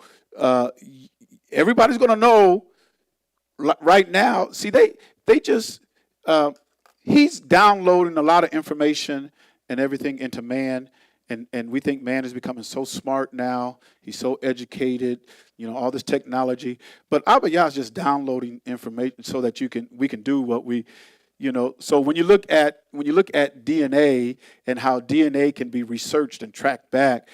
everybody's going to know right now. See, they just, he's downloading a lot of information and everything into man. And we think man is becoming so smart now. He's so educated, all this technology. But Abba Yah is just downloading information so that we can do what we, So when you look at DNA and how DNA can be researched and tracked back,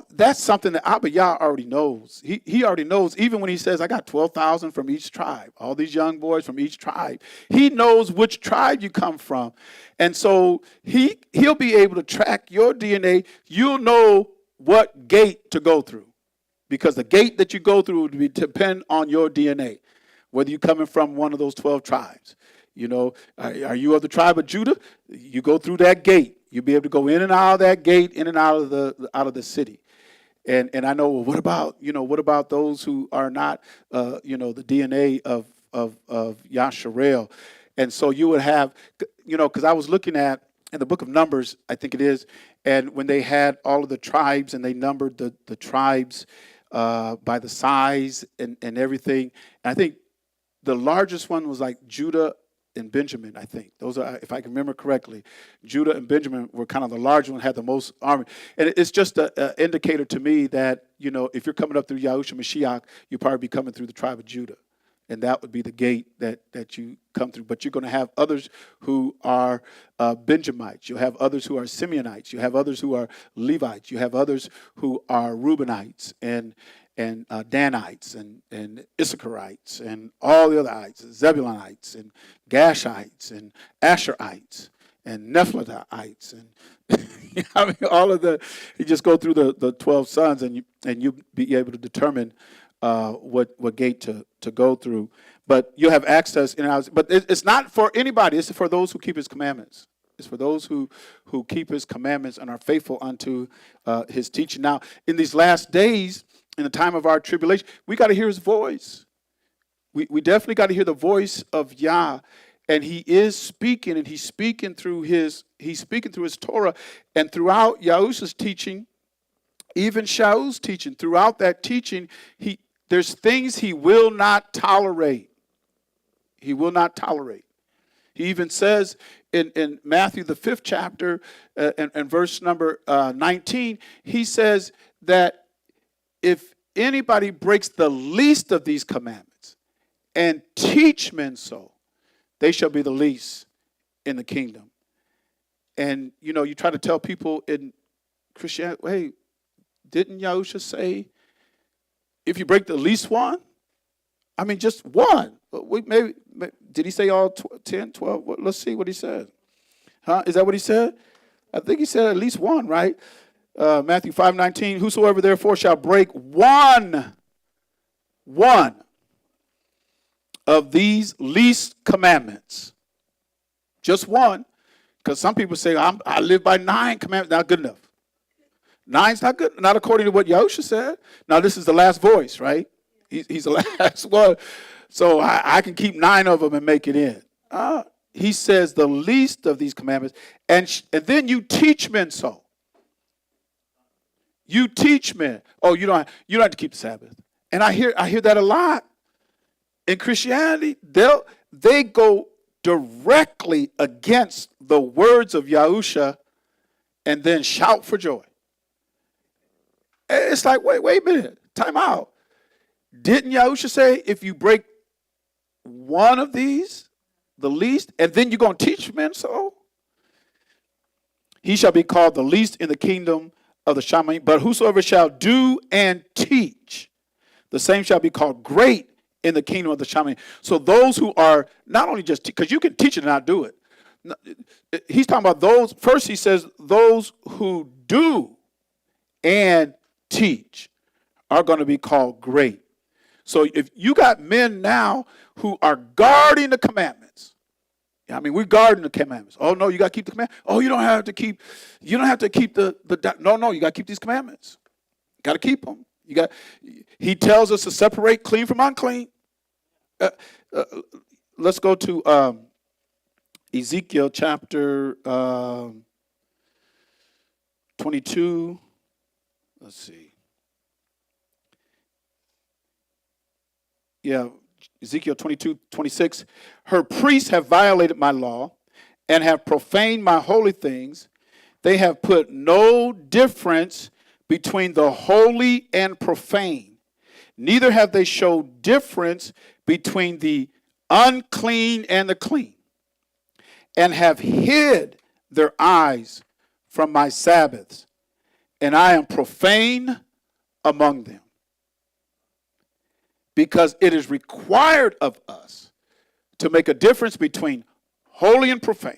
that's something that Abba Yah already knows. He already knows, even when he says, I got 12,000 from each tribe, all these young boys from each tribe. He knows which tribe you come from. And so he'll be able to track your DNA. You'll know what gate to go through, because the gate that you go through would depend on your DNA, whether you're coming from one of those 12 tribes. Are you of the tribe of Judah? You go through that gate. You'll be able to go in and out of that gate, in and out of the city. And I know, well, what about those who are not, the DNA of of Yasharel. And so you would have, because I was looking at in the book of Numbers, I think it is, and when they had all of the tribes and they numbered the tribes by the size and everything. And I think the largest one was like Judah and Benjamin, I think. Those are, if I can remember correctly, Judah and Benjamin were kind of the larger one, had the most army. And it's just an indicator to me that, if you're coming up through Yahushua Mashiach, you'll probably be coming through the tribe of Judah. And that would be the gate that you come through. But you're going to have others who are Benjamites. You'll have others who are Simeonites. You have others who are Levites. You have others who are Reubenites and Danites and Issacharites and all the other ites, Zebulonites and Gashites and Asherites and Nephlatites and all of the. You just go through the 12 sons and you be able to determine what gate to go through. But you have access in house. But it's not for anybody. It's for those who keep his commandments. It's for those who keep his commandments and are faithful unto his teaching. Now, in these last days, in the time of our tribulation, we got to hear his voice. We definitely got to hear the voice of Yah. And he is speaking, and he's speaking through his Torah. And throughout Yahushua's teaching, even Shaul's teaching, throughout that teaching, there's things he will not tolerate. He will not tolerate. He even says in Matthew, the 5th chapter, and verse number 19, he says that if anybody breaks the least of these commandments and teach men so, they shall be the least in the kingdom. And, you try to tell people in Christianity, hey, didn't Yahushua say, if you break the least one? I mean, just one. Maybe did he say all 10, 12? Let's see what he said. Huh? Is that what he said? I think he said at least one, right? Matthew 5:19, whosoever therefore shall break one of these least commandments, just one, because some people say, I live by 9 commandments, not good enough. 9's not good, not according to what Yahushua said. Now, this is the last voice, right? He's the last one. So I can keep 9 of them and make it in. He says the least of these commandments. And then you teach men so. You teach men. Oh, you don't have to keep the Sabbath. And I hear that a lot. In Christianity, they go directly against the words of Yahushua and then shout for joy. It's like, wait a minute, time out. Didn't Yahushua say if you break one of these, the least, and then you're going to teach men so? He shall be called the least in the kingdom of the Shamayim, but whosoever shall do and teach, the same shall be called great in the kingdom of the Shamayim. So those who are not only just, because you can teach it and not do it. He's talking about those, first he says, those who do and teach are going to be called great. So if you got men now who are guarding the commandments, I mean, we're guarding the commandments. Oh no, you got to keep the commandments. Oh, you don't have to keep the no, you got to keep these commandments. Got to keep them. He tells us to separate clean from unclean. Let's go to Ezekiel chapter 22. Let's see. Yeah, Ezekiel 22:26. Her priests have violated my law and have profaned my holy things. They have put no difference between the holy and profane. Neither have they showed difference between the unclean and the clean, and have hid their eyes from my Sabbaths, and I am profane among them. Because it is required of us to make a difference between holy and profane.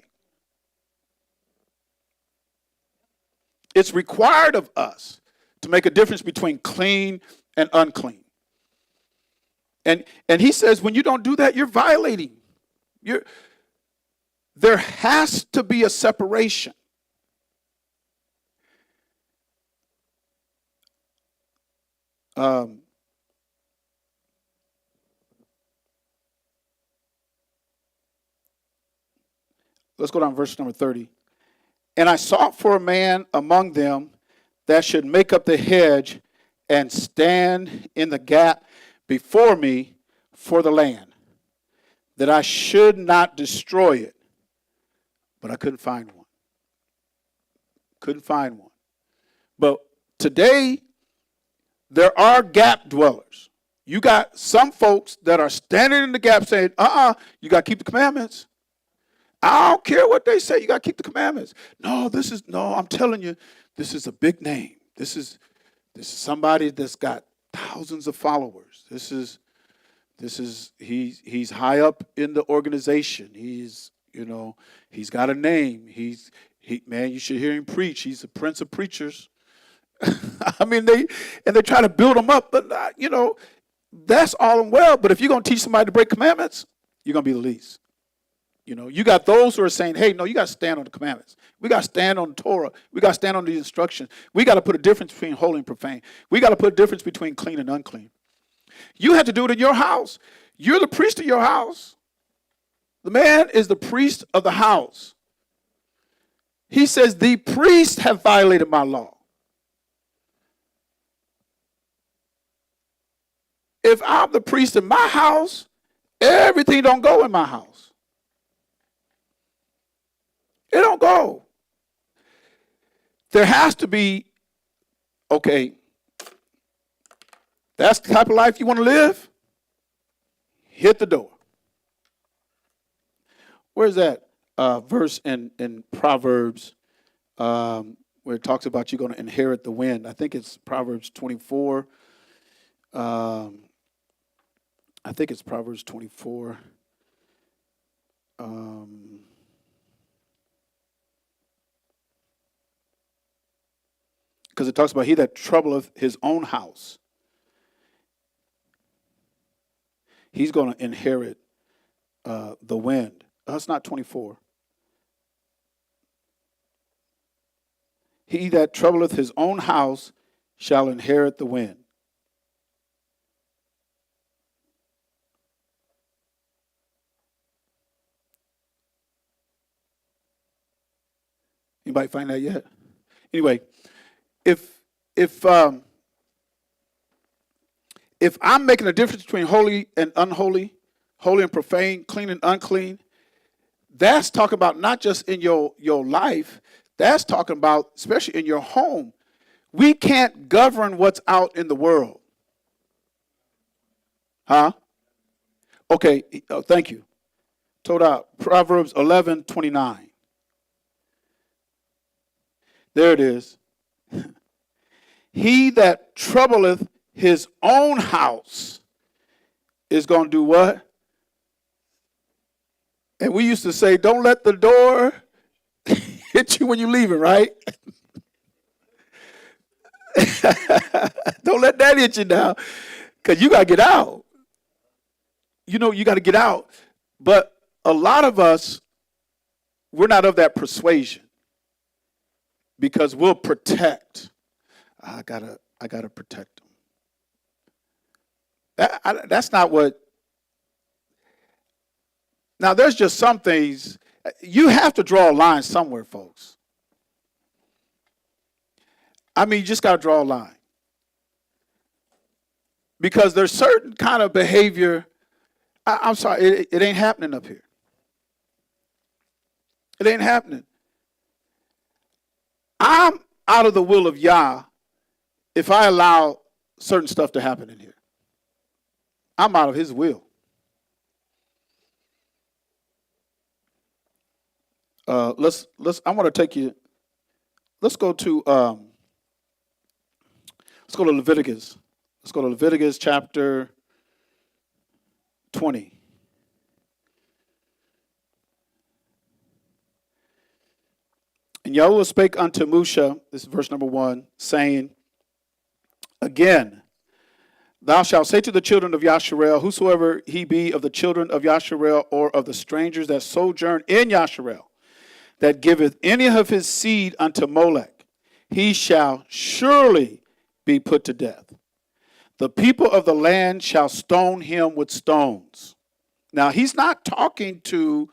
It's required of us to make a difference between clean and unclean. And he says, when you don't do that, you're violating. There has to be a separation. let's go down to verse number 30. And I sought for a man among them that should make up the hedge and stand in the gap before me for the land, that I should not destroy it. But I couldn't find one. Couldn't find one. But today, there are gap dwellers. You got some folks that are standing in the gap saying, you got to keep the commandments. I don't care what they say. You got to keep the commandments. No, I'm telling you, this is a big name. This is somebody that's got thousands of followers. He's high up in the organization. He's got a name. Man, you should hear him preach. He's the prince of preachers. I mean, they try to build him up, but that's all and well. But if you're going to teach somebody to break commandments, you're going to be the least. You got those who are saying, hey, no, you got to stand on the commandments. We got to stand on the Torah. We got to stand on the instructions. We got to put a difference between holy and profane. We got to put a difference between clean and unclean. You have to do it in your house. You're the priest of your house. The man is the priest of the house. He says, the priests have violated my law. If I'm the priest in my house, everything don't go in my house. It don't go. There has to be, okay, that's the type of life you want to live? Hit the door. Where's that verse in Proverbs where it talks about you're going to inherit the wind? I think it's Proverbs 24. I think it's Proverbs 24. Because it talks about he that troubleth his own house, he's going to inherit the wind. That's not 24. He that troubleth his own house shall inherit the wind. Anybody find that yet? Anyway, if I'm making a difference between holy and unholy, holy and profane, clean and unclean, that's talking about not just in your life, that's talking about especially in your home. We can't govern what's out in the world. Huh? Okay, thank you. Torah, Proverbs 11:29. There it is. He that troubleth his own house is going to do what? And we used to say, don't let the door hit you when you're leaving, right? Don't let that hit you now, because you got to get out. You got to get out. But a lot of us, we're not of that persuasion, because we'll protect. I gotta protect them. That's not what. Now, there's just some things you have to draw a line somewhere, folks. I mean, you just got to draw a line, because there's certain kind of behavior. I'm sorry, it ain't happening up here. It ain't happening. I'm out of the will of Yah if I allow certain stuff to happen in here. I'm out of his will. I want to take you. Let's go to Leviticus. Let's go to Leviticus chapter 20. And Yahweh spake unto Musha, this is verse number 1, saying, again, thou shalt say to the children of Yasharel, whosoever he be of the children of Yasharel, or of the strangers that sojourn in Yasharel, that giveth any of his seed unto Molech, he shall surely be put to death. The people of the land shall stone him with stones. Now, he's not talking to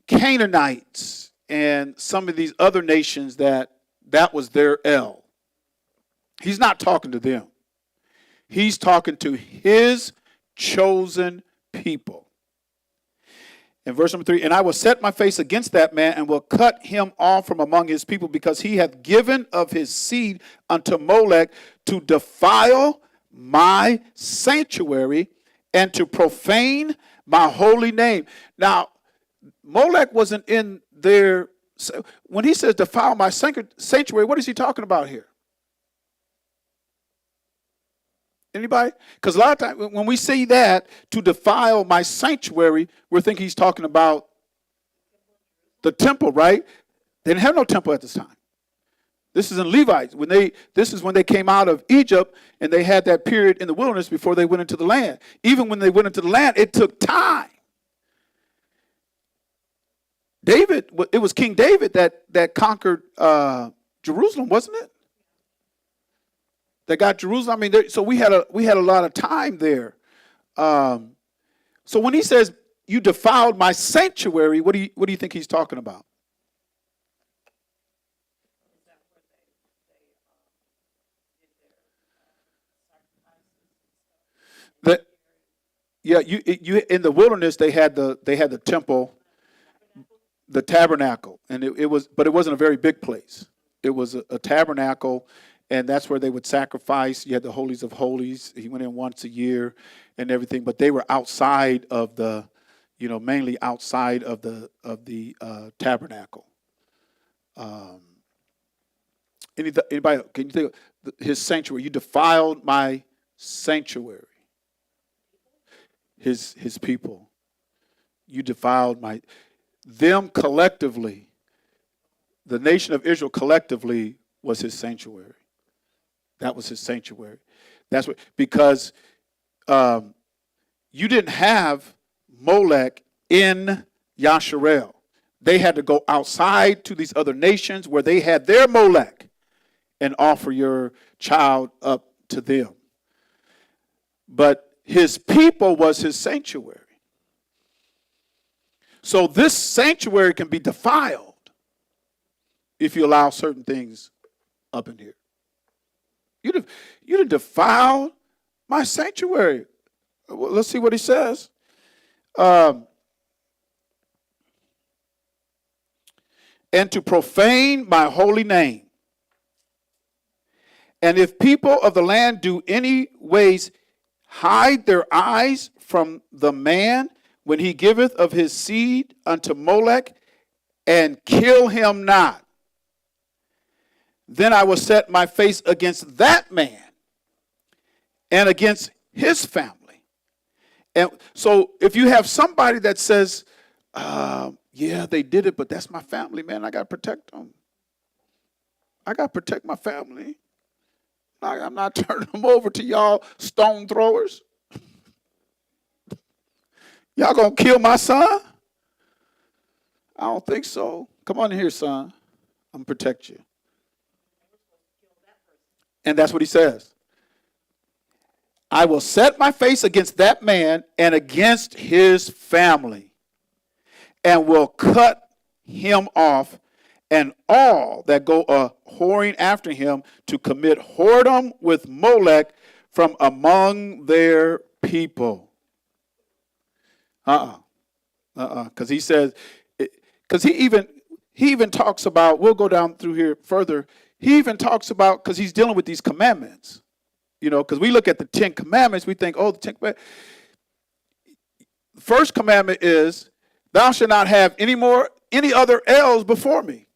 Canaanites and some of these other nations that was their El. He's not talking to them. He's talking to his chosen people. In verse number 3, and I will set my face against that man and will cut him off from among his people, because he hath given of his seed unto Molech to defile my sanctuary and to profane my holy name. Now, Molech wasn't in there. When he says defile my sanctuary, what is he talking about here? Anybody? Because a lot of times when we say that, to defile my sanctuary, we're thinking he's talking about the temple, right? They didn't have no temple at this time. This is in Levites. This is when they came out of Egypt, and they had that period in the wilderness before they went into the land. Even when they went into the land, it took time. David, it was King David that conquered Jerusalem, wasn't it? That got Jerusalem. I mean, so we had a lot of time there. So when he says you defiled my sanctuary, what do you think he's talking about? You in the wilderness they had the temple, the tabernacle, and it wasn't a very big place. It was a tabernacle. And that's where they would sacrifice. You had the holies of holies. He went in once a year and everything. But they were outside of mainly outside of the tabernacle. Anybody, can you think of his sanctuary? You defiled my sanctuary. His people. You defiled them collectively. The nation of Israel collectively was his sanctuary. That was his sanctuary. That's what, because you didn't have Molech in Yasharel. They had to go outside to these other nations where they had their Molech and offer your child up to them. But his people was his sanctuary. So this sanctuary can be defiled if you allow certain things up in here. You done defiled my sanctuary. Well, let's see what he says. And to profane my holy name. And if people of the land do any ways hide their eyes from the man when he giveth of his seed unto Molech, and kill him not, then I will set my face against that man and against his family. And so if you have somebody that says, yeah, they did it, but that's my family, man, I got to protect them. I got to protect my family. I'm not turning them over to y'all stone throwers. Y'all going to kill my son? I don't think so. Come on in here, son. I'm going to protect you. And that's what he says. I will set my face against that man and against his family, and will cut him off, and all that go whoring after him to commit whoredom with Molech from among their people. Because he says, because he even talks about, we'll go down through here further. He even talks about, because he's dealing with these commandments, because we look at the 10 commandments, we think, oh, the 10 commandments. The first commandment is, thou shalt not have any other Els before me.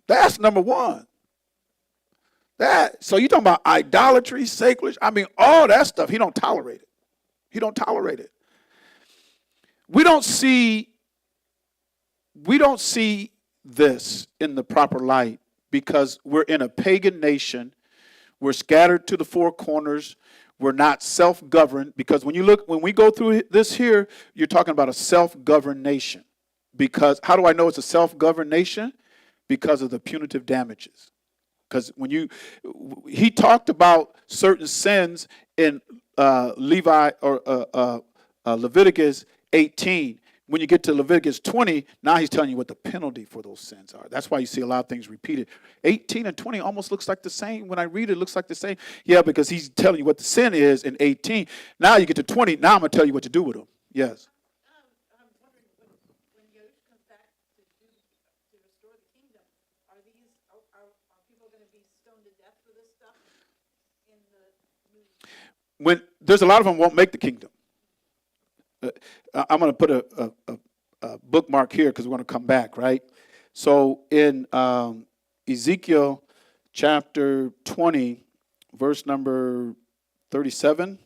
That's number one. So you're talking about idolatry, sacrilege, all that stuff, he don't tolerate it. He don't tolerate it. We don't see this in the proper light, because we're in a pagan nation. We're scattered to the four corners. We're not self-governed, because when we go through this here, you're talking about a self-governed nation. Because how do I know it's a self-governed nation? Because of the punitive damages. Because he talked about certain sins in Leviticus 18, When you get to Leviticus 20, now he's telling you what the penalty for those sins are. That's why you see a lot of things repeated. 18 and 20 almost looks like the same. When I read it, it looks like the same. Yeah, because he's telling you what the sin is in 18. Now you get to 20. Now I'm going to tell you what to do with them. Yes. I'm wondering, when Yahushua comes back to restore the kingdom, are people going to be stoned to death for this stuff in the new? When there's a lot of them won't make the kingdom. I'm going to put a bookmark here because we're going to come back, right? So in Ezekiel chapter 20, verse number 37.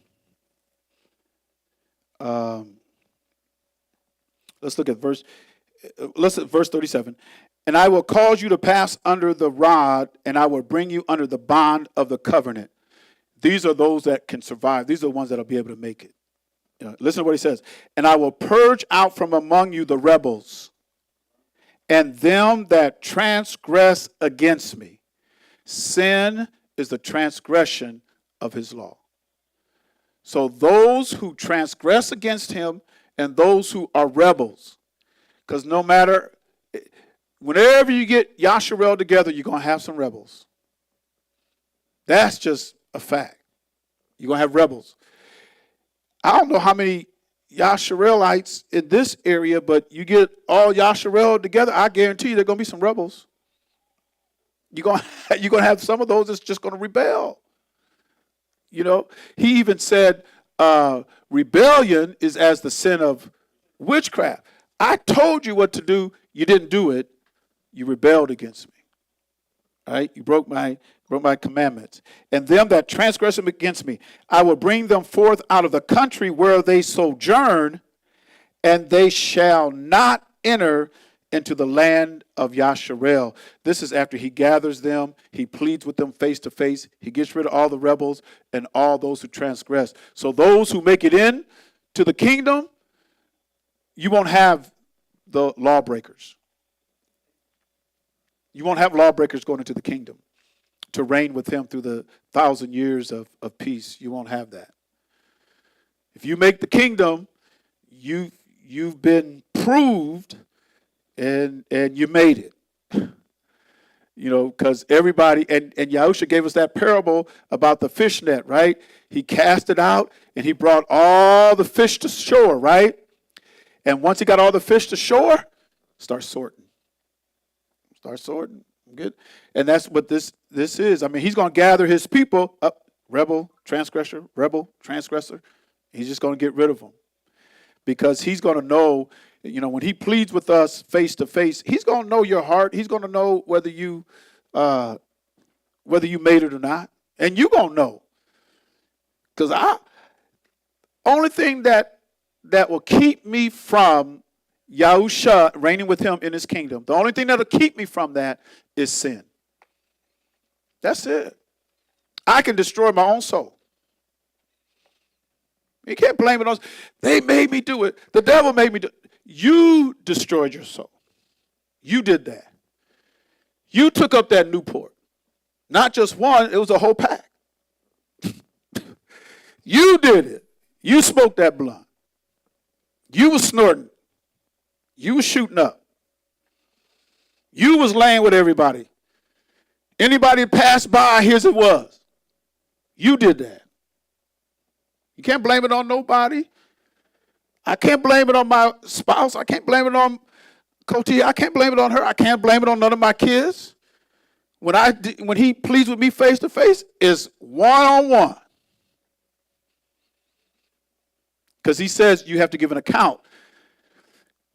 Let's look at verse 37. And I will cause you to pass under the rod, and I will bring you under the bond of the covenant. These are those that can survive. These are the ones that will be able to make it. Listen to what he says. And I will purge out from among you the rebels and them that transgress against me. Sin is the transgression of his law. So those who transgress against him and those who are rebels, because no matter, whenever you get Yasharel together, you're going to have some rebels. That's just a fact. You're going to have rebels. I don't know how many Yasharelites in this area, but you get all Yasharel together, I guarantee you there are going to be some rebels. You're going to have some of those that's just going to rebel. He even said rebellion is as the sin of witchcraft. I told you what to do. You didn't do it. You rebelled against me. All right? You broke my commandments. And them that transgress against me, I will bring them forth out of the country where they sojourn, and they shall not enter into the land of Yasharel. This is after he gathers them. He pleads with them face to face. He gets rid of all the rebels and all those who transgress. So those who make it in to the kingdom, you won't have the lawbreakers. You won't have lawbreakers going into the kingdom to reign with him through the 1,000 years of peace. You won't have that. If you make the kingdom, you've been proved and you made it. Because everybody, and Yahusha gave us that parable about the fish net, right? He cast it out and he brought all the fish to shore, right? And once he got all the fish to shore, start sorting. Good. And that's what this is. I mean, he's going to gather his people up, rebel, transgressor. He's just going to get rid of them. Because he's going to know, when he pleads with us face to face, he's going to know your heart. He's going to know whether you made it or not. And you're going to know. Because only thing that will keep me from Yahusha reigning with him in his kingdom, the only thing that will keep me from that is sin. That's it. I can destroy my own soul. You can't blame it on, they made me do it. The devil made me do it. You destroyed your soul. You did that. You took up that Newport. Not just one, it was a whole pack. You did it. You smoked that blunt. You was snorting. You was shooting up. You was laying with everybody. Anybody that passed by, here's it was. You did that. You can't blame it on nobody. I can't blame it on my spouse. I can't blame it on Coty. I can't blame it on her. I can't blame it on none of my kids. When he pleads with me face to face, it's one-on-one. Because he says you have to give an account.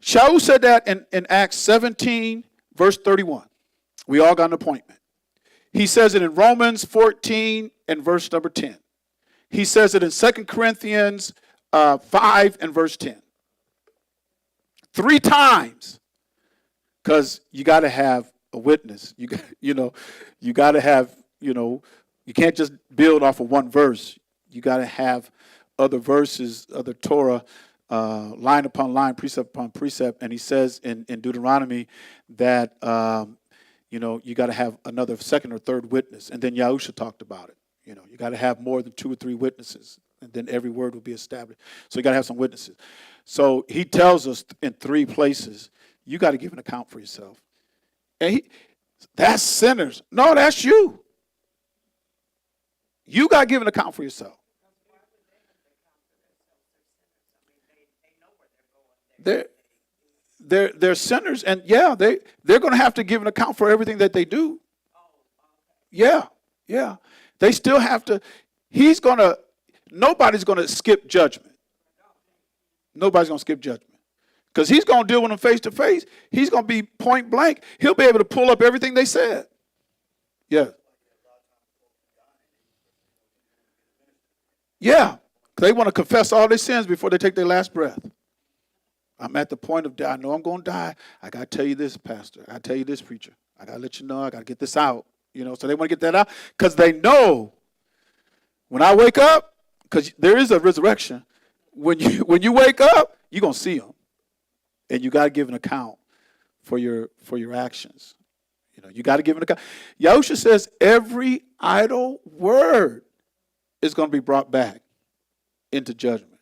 Shaul said that in Acts 17, verse 31. We all got an appointment. He says it in Romans 14 and verse number 10. He says it in 2 Corinthians 5 and verse 10. 3 times. Because you got to have a witness. You got to have, you can't just build off of one verse. You got to have other verses, other Torah, line upon line, precept upon precept. And he says in Deuteronomy that, you got to have another second or third witness. And then Yahusha talked about it. You got to have more than 2 or 3 witnesses. And then every word will be established. So you got to have some witnesses. So he tells us in 3 places, you got to give an account for yourself. And that's sinners. No, that's you. You got to give an account for yourself. They're sinners, and yeah, they're going to have to give an account for everything that they do. Yeah. They still have to. Nobody's going to skip judgment. Nobody's going to skip judgment. Because he's going to deal with them face to face. He's going to be point blank. He'll be able to pull up everything they said. Yeah. Yeah. They want to confess all their sins before they take their last breath. I'm at the point of, I know I'm going to die. I got to tell you this, pastor. I got to tell you this, preacher. I got to let you know. I got to get this out. So they want to get that out because they know when I wake up, because there is a resurrection. When you wake up, you're going to see him. And you got to give an account for your actions. You got to give an account. Yahusha says every idle word is going to be brought back into judgment.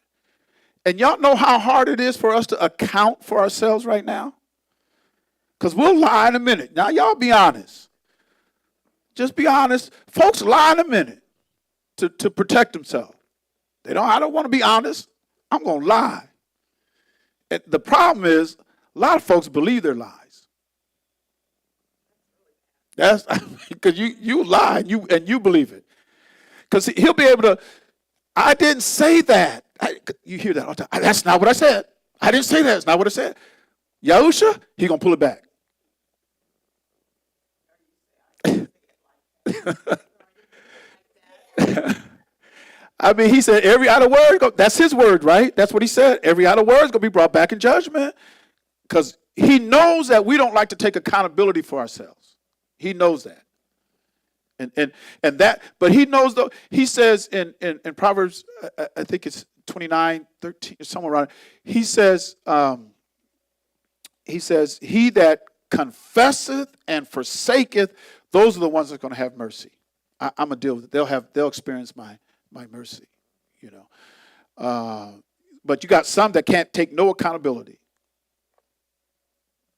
And y'all know how hard it is for us to account for ourselves right now? Because we'll lie in a minute. Now, y'all be honest. Just be honest. Folks lie in a minute to protect themselves. I don't want to be honest. I'm going to lie. And the problem is, a lot of folks believe their lies. That's because you lie and you believe it. Because he'll be able to, I didn't say that. You hear that all the time. That's not what I said. I didn't say that. That's not what I said. Yahusha, he going to pull it back. I mean, he said every idle word, that's his word, right? That's what he said. Every idle word is going to be brought back in judgment because he knows that we don't like to take accountability for ourselves. He knows that. And that, but he knows though, he says in Proverbs, I think it's 29:13, somewhere around, he says, he that confesseth and forsaketh, those are the ones that are going to have mercy. I'm going to deal with it. They'll experience my mercy, but you got some that can't take no accountability.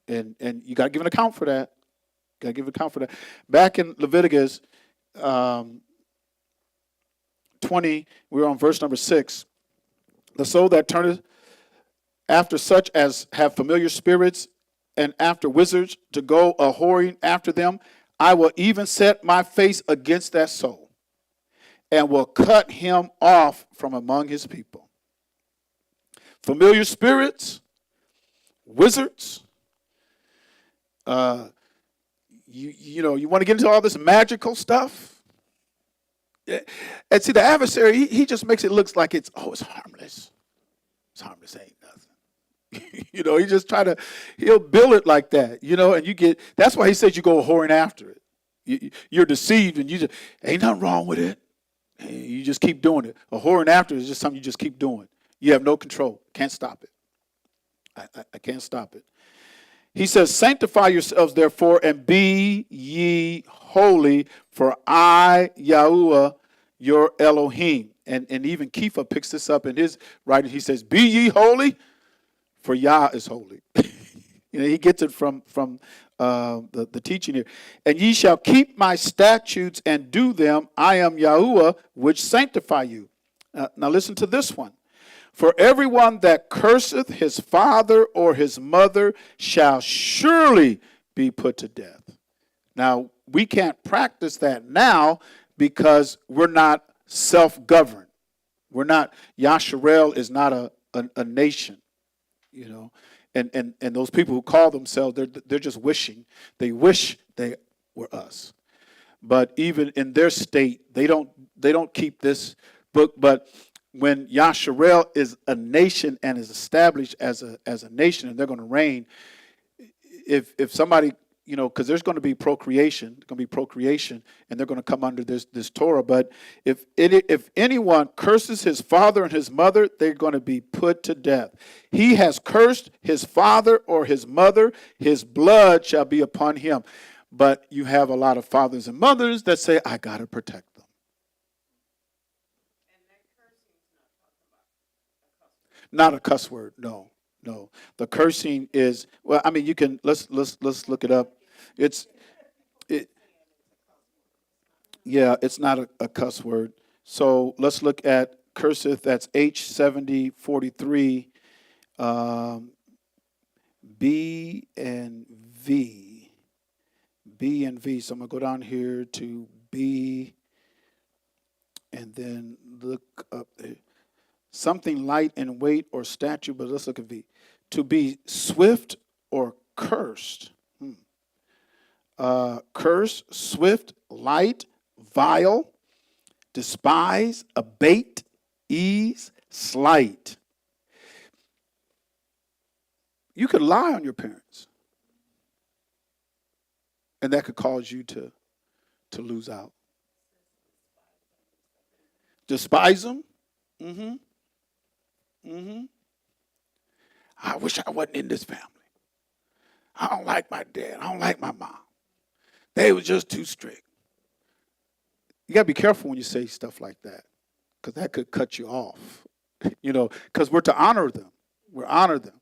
And you got to give an account for that. Got to give an account for that. Back in Leviticus 20, we were on verse number 6. The soul that turneth after such as have familiar spirits and after wizards to go a whoring after them, I will even set my face against that soul and will cut him off from among his people. Familiar spirits, wizards, you want to get into all this magical stuff? And see, the adversary, he just makes it look like it's harmless. It's harmless, ain't nothing. He just he'll bill it like that, and that's why he says you go whoring after it. You're deceived and you just, ain't nothing wrong with it. You just keep doing it. A whoring after is just something you just keep doing. You have no control. Can't stop it. I can't stop it. He says, sanctify yourselves, therefore, and be ye holy, for I, Yahuwah, your Elohim. And even Kepha picks this up in his writing. He says, be ye holy, for Yah is holy. He gets it from the teaching here. And ye shall keep my statutes and do them. I am Yahuwah, which sanctify you. Now listen to this one. For everyone that curseth his father or his mother shall surely be put to death. Now, we can't practice that now because we're not self-governed. We're not, Yasharel is not a nation, And those people who call themselves, they're just wishing. They wish they were us. But even in their state, they don't keep this book, but when Yasharel is a nation and is established as a nation and they're going to reign, if somebody, because there's going to be procreation, and they're going to come under this Torah. But if anyone curses his father and his mother, they're going to be put to death. He has cursed his father or his mother, his blood shall be upon him. But you have a lot of fathers and mothers that say, I got to protect them. Not a cuss word. No, no. The cursing is, well, I mean, you can, let's look it up. It's, it, yeah, it's not a cuss word. So let's look at curseth. That's H7043, B and V. B and V. So I'm going to go down here to B and then look up there. Something light in weight or stature, but let's look at V. To be swift or cursed. Curse, swift, light, vile, despise, abate, ease, slight. You could lie on your parents, and that could cause you to lose out. Despise them. I wish I wasn't in this family. I don't like my dad. I don't like my mom. They was just too strict. You got to be careful when you say stuff like that, because that could cut you off, because we're to honor them. We're honor them.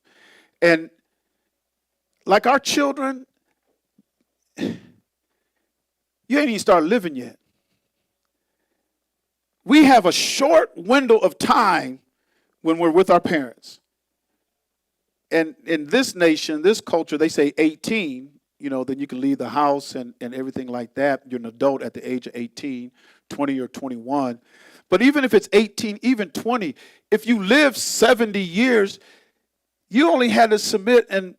And like our children, you ain't even started living yet. We have a short window of time when we're with our parents. And in this nation, this culture, they say 18, then you can leave the house and everything like that. You're an adult at the age of 18, 20 or 21. But even if it's 18, even 20, if you live 70 years, you only had to submit and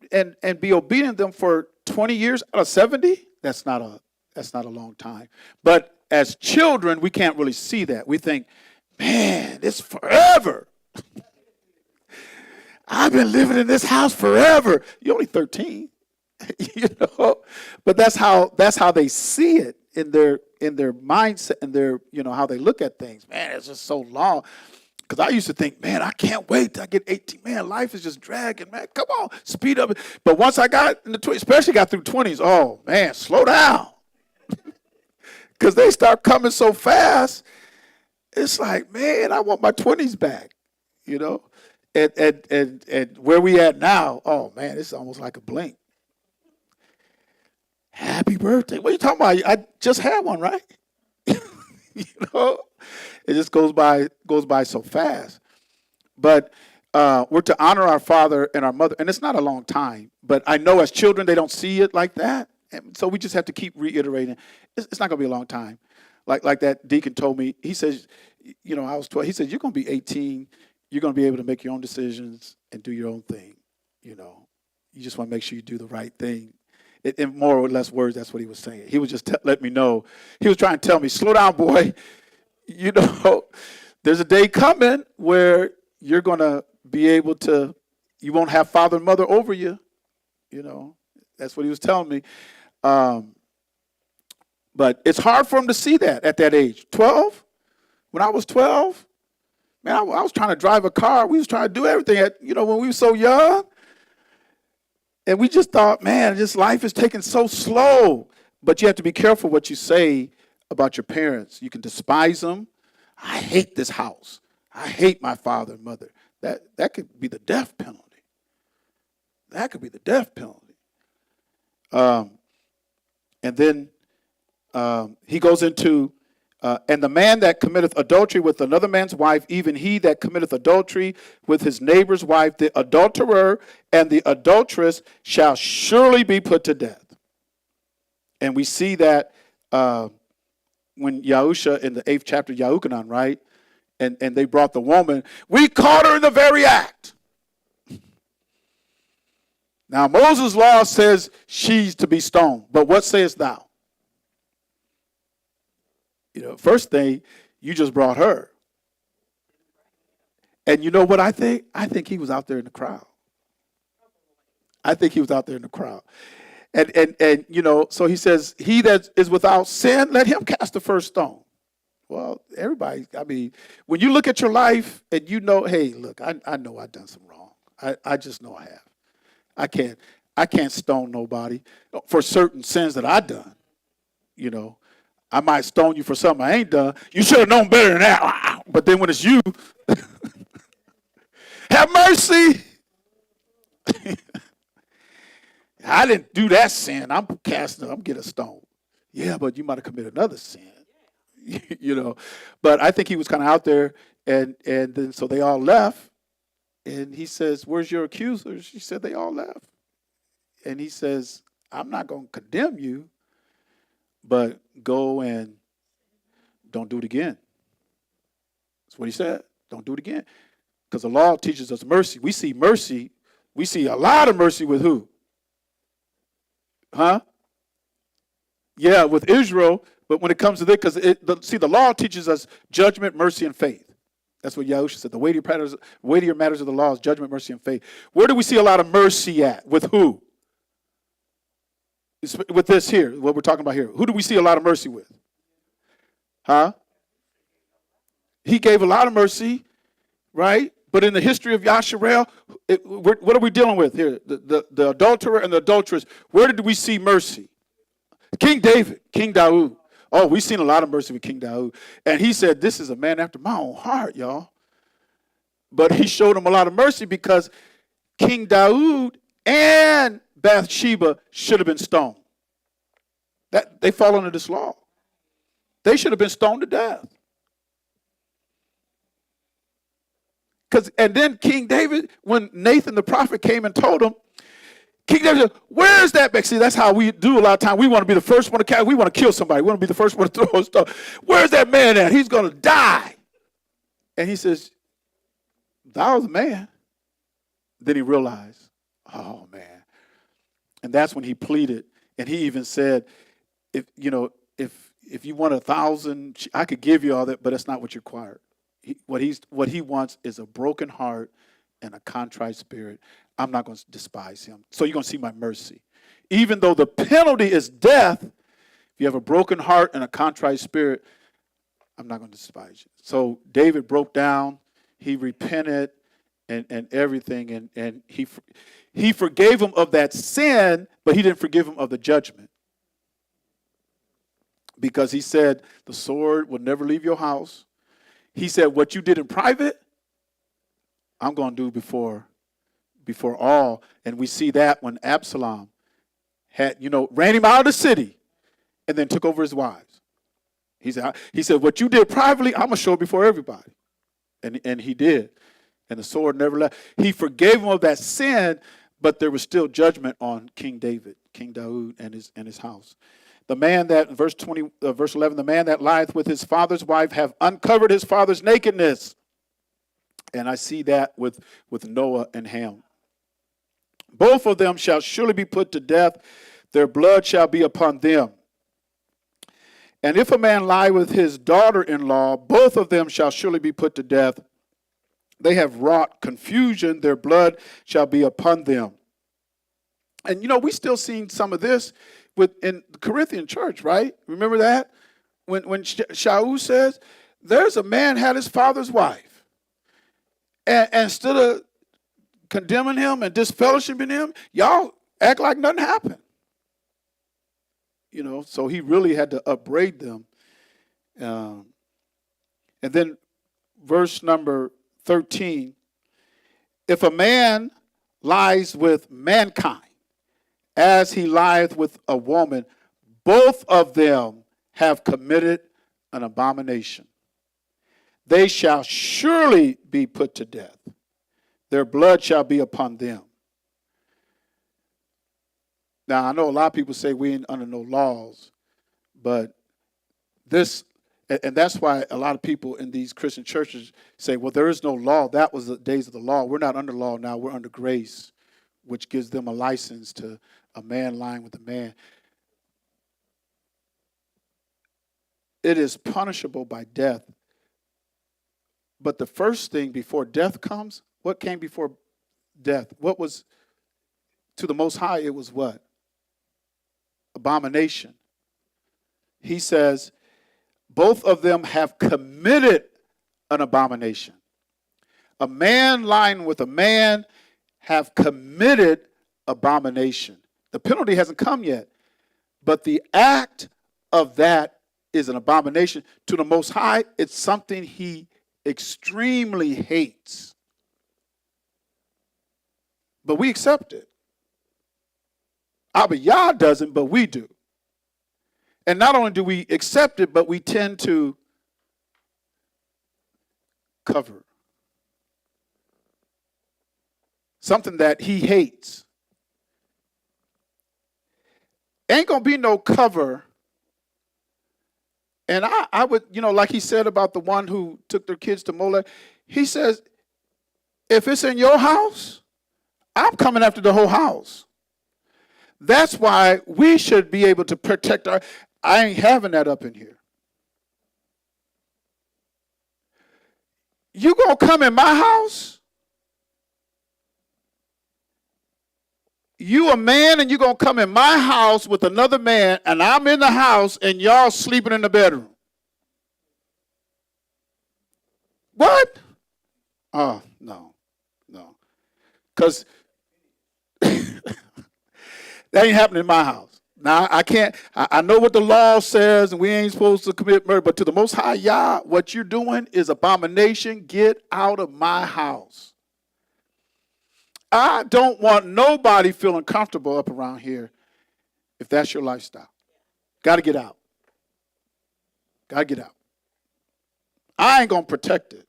be obedient to them for 20 years out of 70. That's not a long time. But as children, we can't really see that. We think, man, it's forever. I've been living in this house forever. You're only 13, But that's how they see it in their mindset and their how they look at things. Man, it's just so long. Because I used to think, man, I can't wait till I get 18. Man, life is just dragging, man. Come on, speed up. But once I got in the 20s, especially got through 20s, oh man, slow down. Because they start coming so fast. It's like, man, I want my 20s back, And where we at now, oh man, it's almost like a blink. Happy birthday. What are you talking about? I just had one, right? It just goes by so fast. But we're to honor our father and our mother, and it's not a long time. But I know as children they don't see it like that, and so we just have to keep reiterating. It's not going to be a long time. Like that deacon told me. He says, I was 12. He said, you're going to be 18. You're going to be able to make your own decisions and do your own thing. You just want to make sure you do the right thing. In more or less words, that's what he was saying. He was just letting me know. He was trying to tell me, slow down, boy. There's a day coming where you're going to be able to, you won't have father and mother over you. That's what he was telling me. But it's hard for him to see that at that age. 12? When I was 12, man, I was trying to drive a car. We was trying to do everything when we were so young. And we just thought, man, this life is taking so slow. But you have to be careful what you say about your parents. You can despise them. I hate this house. I hate my father and mother. That could be the death penalty. That could be the death penalty. And then he goes into, and the man that committeth adultery with another man's wife, even he that committeth adultery with his neighbor's wife, the adulterer and the adulteress shall surely be put to death. And we see that when Yahusha in the 8th chapter, Yahuchanan, right? And they brought the woman. We caught her in the very act. Now, Moses' law says she's to be stoned. But what sayest thou? First thing, you just brought her. And you know what I think? I think he was out there in the crowd. And so he says, he that is without sin, let him cast the first stone. Well, everybody, when you look at your life and hey, look, I know I've done some wrong. I just know I have. I can't stone nobody for certain sins that I've done. I might stone you for something I ain't done. You should have known better than that. But then when it's you, Have mercy. I didn't do that sin. I'm getting a stone. Yeah, but you might have committed another sin. But I think he was kind of out there, and then so they all left, and he says, "Where's your accusers?" She said, "They all left." And he says, "I'm not going to condemn you, but go and don't do it again." That's what he said. Don't do it again. Because the law teaches us mercy. We see mercy. We see a lot of mercy with who? Huh? Yeah, with Israel. But when it comes to this, because the law teaches us judgment, mercy, and faith. That's what Yahusha said. The weightier matters of the law is judgment, mercy, and faith. Where do we see a lot of mercy at? With who? With this here, what we're talking about here. Who do we see a lot of mercy with? Huh? He gave a lot of mercy, right? But in the history of Yasharel, what are we dealing with here? The adulterer and the adulteress. Where did we see mercy? King David, King Daud. Oh, we've seen a lot of mercy with King Daud. And he said, this is a man after my own heart, y'all. But he showed him a lot of mercy because King Daud and Bathsheba should have been stoned. They fall under this law. They should have been stoned to death. And then King David, when Nathan the prophet came and told him, King David said, where's that back? See, that's how we do a lot of times. We want to be the first one to catch. We want to kill somebody. We want to be the first one to throw stuff. Where's that man at? He's going to die. And he says, thou the man. Then he realized, oh, man. And that's when he pleaded. And he even said, if you want 1,000, I could give you all that, but that's not what you require. What he wants is a broken heart and a contrite spirit. I'm not going to despise him. So you're going to see my mercy. Even though the penalty is death, if you have a broken heart and a contrite spirit, I'm not going to despise you. So David broke down. He repented and everything. And he forgave him of that sin, but he didn't forgive him of the judgment. Because he said, the sword will never leave your house. He said, what you did in private, I'm going to do before all. And we see that when Absalom ran him out of the city and then took over his wives. He said, what you did privately, I'm going to show it before everybody. And he did. And the sword never left. He forgave him of that sin, but there was still judgment on King David, King Daud, and his house. The man that, verse 11, the man that lieth with his father's wife have uncovered his father's nakedness. And I see that with Noah and Ham. Both of them shall surely be put to death. Their blood shall be upon them. And if a man lie with his daughter-in-law, both of them shall surely be put to death. They have wrought confusion. Their blood shall be upon them. And, we still seen some of this in the Corinthian church, right? Remember that? When Shaul says, there's a man had his father's wife. And instead of condemning him and disfellowshipping him, y'all act like nothing happened. So he really had to upbraid them. And then verse number 13, if a man lies with mankind, as he lieth with a woman, both of them have committed an abomination. They shall surely be put to death. Their blood shall be upon them. Now, I know a lot of people say we ain't under no laws, but and that's why a lot of people in these Christian churches say, well, there is no law. That was the days of the law. We're not under law now. We're under grace, which gives them a license to a man lying with a man. It is punishable by death. But the first thing before death comes, what came before death? What was to the Most High? It was what? Abomination. He says, both of them have committed an abomination. A man lying with a man have committed abomination. The penalty hasn't come yet, but the act of that is an abomination. To the Most High, it's something he extremely hates. but we accept it. Abba Yah doesn't, but we do. And not only do we accept it, but we tend to cover something that he hates. Ain't going to be no cover. And I would, like he said about the one who took their kids to Molech, he says, if it's in your house, I'm coming after the whole house. That's why we should be able to protect I ain't having that up in here. You gonna come in my house? You a man and you gonna come in my house with another man and I'm in the house and y'all sleeping in the bedroom. What? Oh, no. Because that ain't happening in my house. Now, I can't, I know what the law says and we ain't supposed to commit murder, but to the Most High Yah, what you're doing is abomination. Get out of my house. I don't want nobody feeling comfortable up around here if that's your lifestyle. Got to get out. Got to get out. I ain't going to protect it.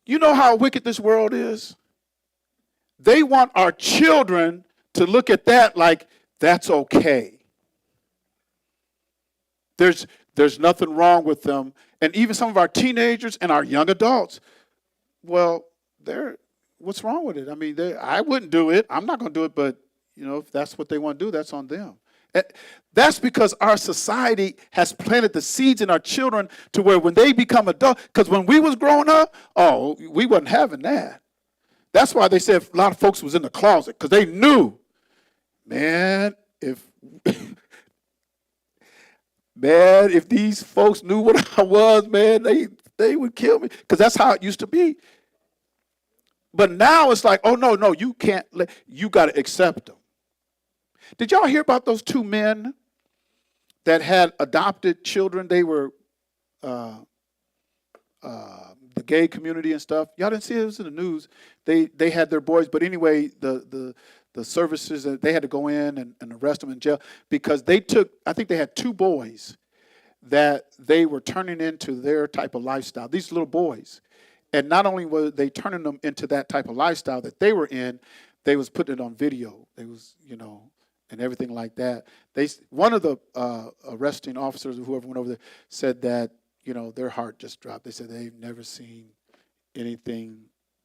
You know how wicked this world is? They want our children to look at that like that's okay. There's nothing wrong with them. And even some of our teenagers and our young adults, well, what's wrong with it? I mean, I wouldn't do it. I'm not going to do it, but if that's what they want to do, that's on them. That's because our society has planted the seeds in our children to where when they become adults, because when we was growing up, we wasn't having that. That's why they said a lot of folks was in the closet, because they knew, man, if these folks knew what I was, man, they would kill me, because that's how it used to be. But now it's like, oh, no, you can't, you got to accept them. Did y'all hear about those two men that had adopted children? They were the gay community and stuff. Y'all didn't see it? It was in the news. They had their boys, but anyway, the services, they had to go in and arrest them in jail because I think they had two boys that they were turning into their type of lifestyle, these little boys. And not only were they turning them into that type of lifestyle that they were in, they was putting it on video. They was, and everything like that. One of the arresting officers or whoever went over there said that, their heart just dropped. They said they've never seen anything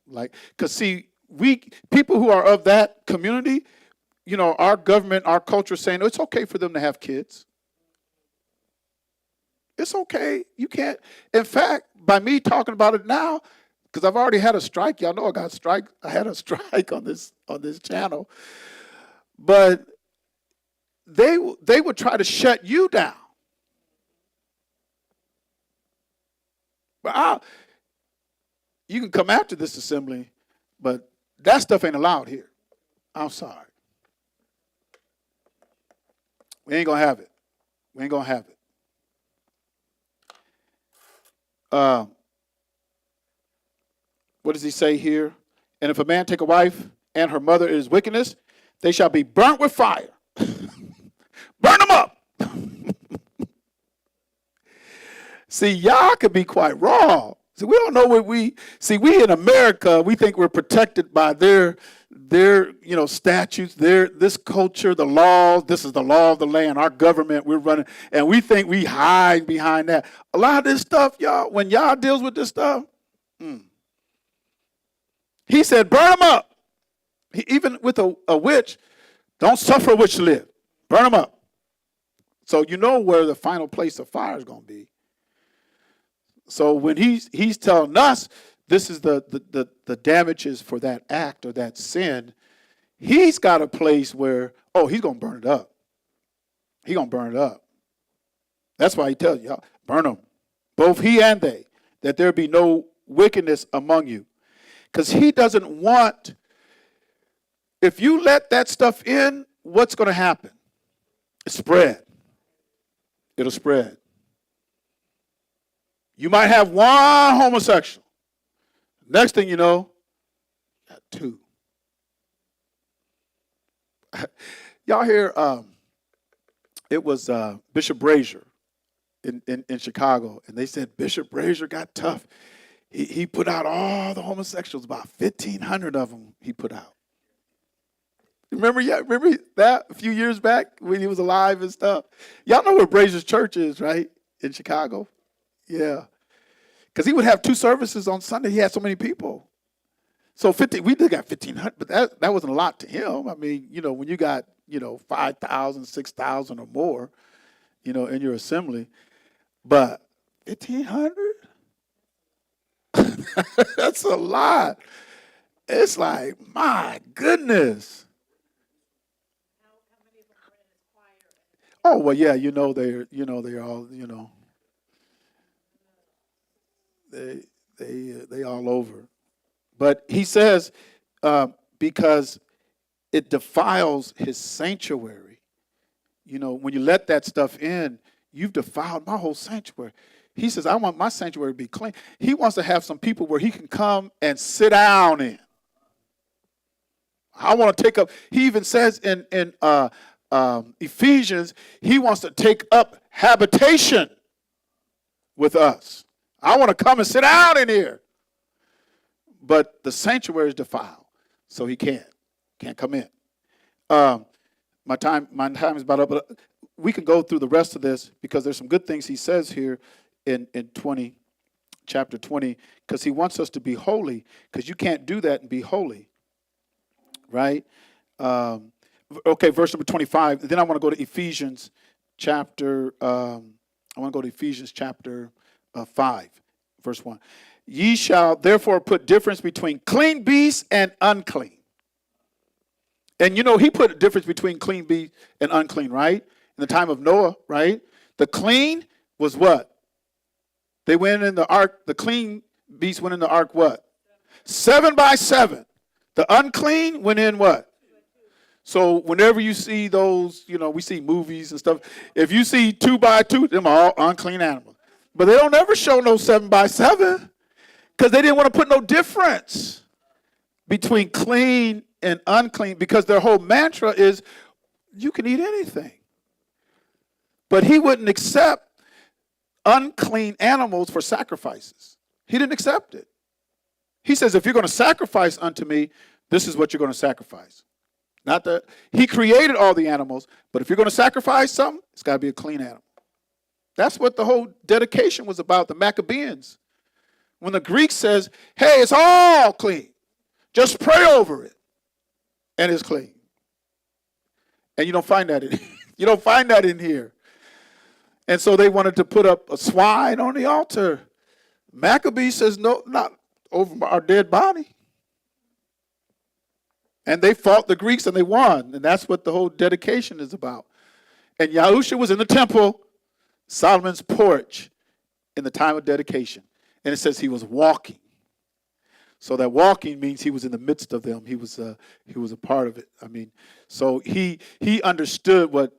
like, because see, people who are of that community, our government, our culture is saying, it's okay for them to have kids. It's okay. You can't. In fact, by me talking about it now, because I've already had a strike. Y'all know I had a strike on this channel. But they would try to shut you down. But you can come after this assembly, but that stuff ain't allowed here. I'm sorry. We ain't going to have it. We ain't going to have it. What does he say here? And if a man take a wife and her mother is wickedness, they shall be burnt with fire. Burn them up. See, y'all could be quite wrong. See, we don't know what we in America, we think we're protected by their statutes, this culture, the laws. This is the law of the land, our government we're running, and we think we hide behind that. A lot of this stuff, y'all, when y'all deals with this stuff, he said, burn them up. Even with a witch, don't suffer a witch to live. Burn them up. So you know where the final place of fire is going to be. So when he's telling us this is the damages for that act or that sin, he's got a place where, he's going to burn it up. He's going to burn it up. That's why he tells y'all, burn them. Both he and they, that there be no wickedness among you. Because he doesn't want, if you let that stuff in, what's going to happen? It spread. It'll spread. You might have one homosexual. Next thing you know, 2. Y'all hear, it was Bishop Brazier in Chicago, and they said Bishop Brazier got tough. He put out all the homosexuals, about 1,500 of them he put out. Remember that a few years back when he was alive and stuff? Y'all know where Brazier's church is, right? In Chicago? Yeah. Because he would have 2 services on Sunday. He had so many people. So we did got 1,500, but that wasn't a lot to him. I mean, when you got, 5,000, 6,000 or more, in your assembly. But 1,500? That's a lot. It's like, my goodness. How many of them were in his choir? Oh, well, yeah, they're all, they all over. But he says, because it defiles his sanctuary. When you let that stuff in, you've defiled my whole sanctuary. He says, I want my sanctuary to be clean. He wants to have some people where he can come and sit down in. I want to take up, he even says in Ephesians, he wants to take up habitation with us. I want to come and sit down in here. But the sanctuary is defiled, so he can't come in. My time is about up, but we can go through the rest of this because there's some good things he says here in chapter 20, because he wants us to be holy, because you can't do that and be holy, right? Okay, verse number 25. Then I want to go to Ephesians chapter. I want to go to Ephesians chapter 5, verse 1. Ye shall therefore put difference between clean beasts and unclean. And he put a difference between clean beasts and unclean, right? In the time of Noah, right? The clean was what? They went in the ark. The clean beasts went in the ark what? 7 by 7. The unclean went in what? So whenever you see those, we see movies and stuff. If you see 2 by 2, them are all unclean animals. But they don't ever show no 7 by 7. Because they didn't want to put no difference between clean and unclean, because their whole mantra is you can eat anything. But he wouldn't accept unclean animals for sacrifices. He didn't accept it. He says, if you're going to sacrifice unto me, this is what you're going to sacrifice. Not that he created all the animals, but if you're going to sacrifice something, it's got to be a clean animal. That's what the whole dedication was about, the Maccabees. When the Greek says, hey, it's all clean, just pray over it, and it's clean. And you don't find that in here. And so they wanted to put up a swine on the altar. Maccabee says, no, not over our dead body. And they fought the Greeks and they won. And that's what the whole dedication is about. And Yahusha was in the temple, Solomon's porch, in the time of dedication. And it says he was walking. So that walking means he was in the midst of them. He was a part of it. I mean, so he understood what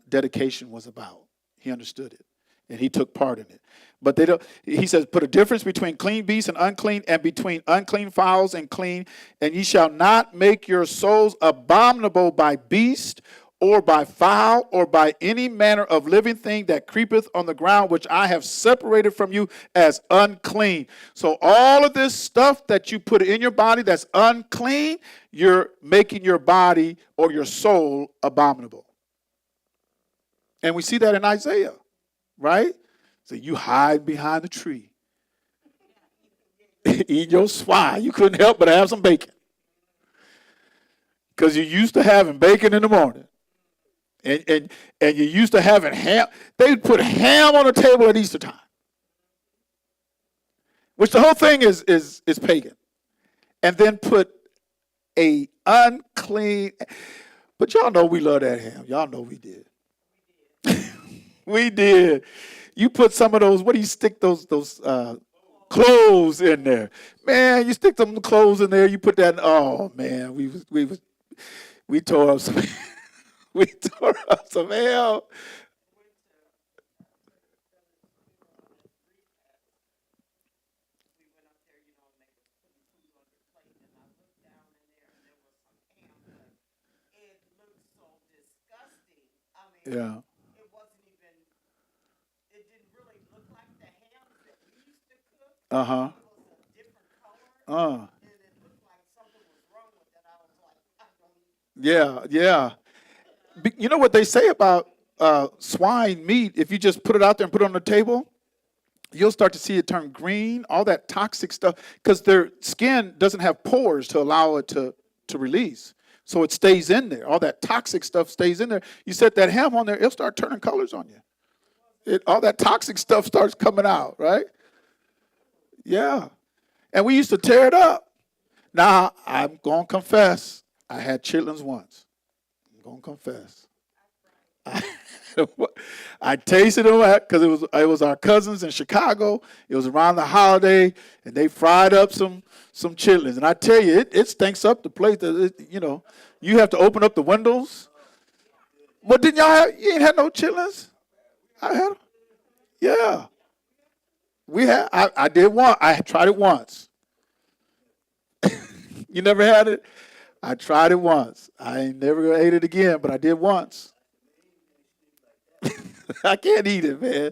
dedication was about. He understood it, and he took part in it. But they don't. He says, put a difference between clean beasts and unclean, and between unclean fowls and clean. And ye shall not make your souls abominable by beast, or by fowl, or by any manner of living thing that creepeth on the ground, which I have separated from you as unclean. So all of this stuff that you put in your body that's unclean, you're making your body or your soul abominable. And we see that in Isaiah, right? So you hide behind the tree. Eat your swine. You couldn't help but have some bacon. Because you're used to having bacon in the morning. And you're used to having ham. They put ham on the table at Easter time. Which the whole thing is pagan. And then put a unclean. But y'all know we love that ham. Y'all know we did. We did. You put some of those, what do you stick those cloves in there? Man, you stick some cloves in there, you put that, oh man, we tore up some we tore up some hell. Yeah. it wasn't even, it didn't really look like the hams that we used to cook. Uh-huh. It was a different color, Uh. and it looked like something was wrong with it. I was like, I don't eat. Yeah, yeah. You know what they say about swine meat? If you just put it out there and put it on the table, you'll start to see it turn green, all that toxic stuff, because their skin doesn't have pores to allow it to release. So it stays in there. All that toxic stuff stays in there. You set that ham on there, it'll start turning colors on you. All that toxic stuff starts coming out, right? Yeah. And we used to tear it up. Now, I'm going to confess, I had chitlins once. I'm going to confess. I tasted them because it was our cousins in Chicago. It was around the holiday, and they fried up some chitlins. And I tell you, it stinks up the place. You have to open up the windows. What didn't y'all have? You ain't had no chitlins? I had them. Yeah, we had. I did one. I tried it once. You never had it? I tried it once. I ain't never ate it again, but I did once. I can't eat it, man.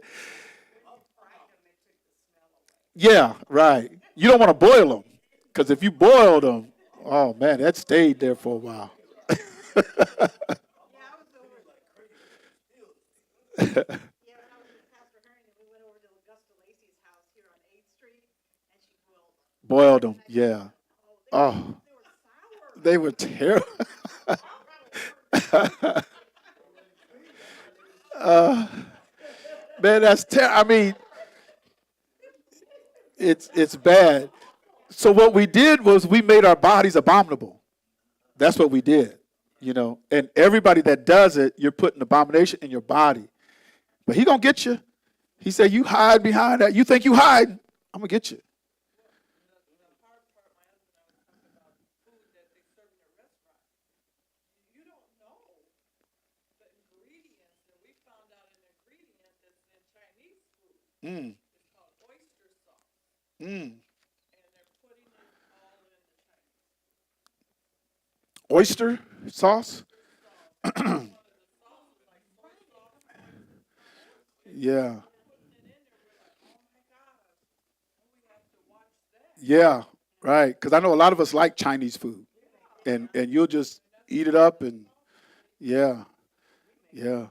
Yeah, right. You don't want to boil them because if you boil them, oh man, that stayed there for a while. Yeah, I was over. Yeah, when I was with Pastor Herring, and we went over to Augusta Lacey's house here on 8th Street, and she boiled them. Boiled them, And I said, yeah. oh, Oh, they were sour. they were terrible. Man, that's terrible. I mean, it's bad. So what we did was we made our bodies abominable. That's what we did, And everybody that does it, you're putting abomination in your body. But he gonna get you. He said, "You hide behind that. You think you hiding? I'm gonna get you." The hard part, my husband and I was talking about food that they serve in a restaurant. You don't know the ingredients, and we found out an ingredient that's in Chinese food. Mm, It's called oyster sauce, mm. and they're putting it all in the Chinese. Oyster sauce. Oyster sauce. One of the sauces, like soy sauce, Yeah, they're putting it in there. We're like, oh my gosh, we have to watch that. yeah, right. Because I know a lot of us like Chinese food, and you'll just eat it up, and yeah, yeah,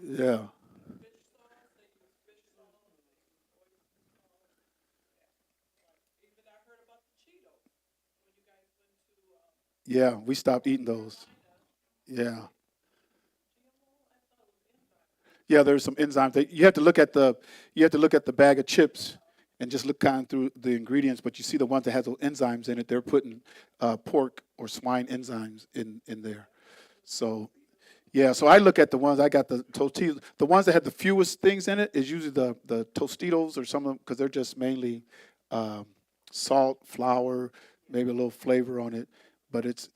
yeah, Fish sauce, they use fish sauce, they use oyster sauce. Even I heard about the Cheetos when you guys went to yeah. We stopped eating North those. Carolina. Yeah. GMO, I thought it was enzymes. Yeah, there's some enzymes. You have to look at the bag of chips and just look kind of through the ingredients. But you see the ones that have those enzymes in it, they're putting pork or swine enzymes in there. So yeah, so I look at the ones I got the Tostitos. The ones that have the fewest things in it is usually the Tostitos or some of them because they're just mainly um, salt, flour, maybe a little flavor on it, but it's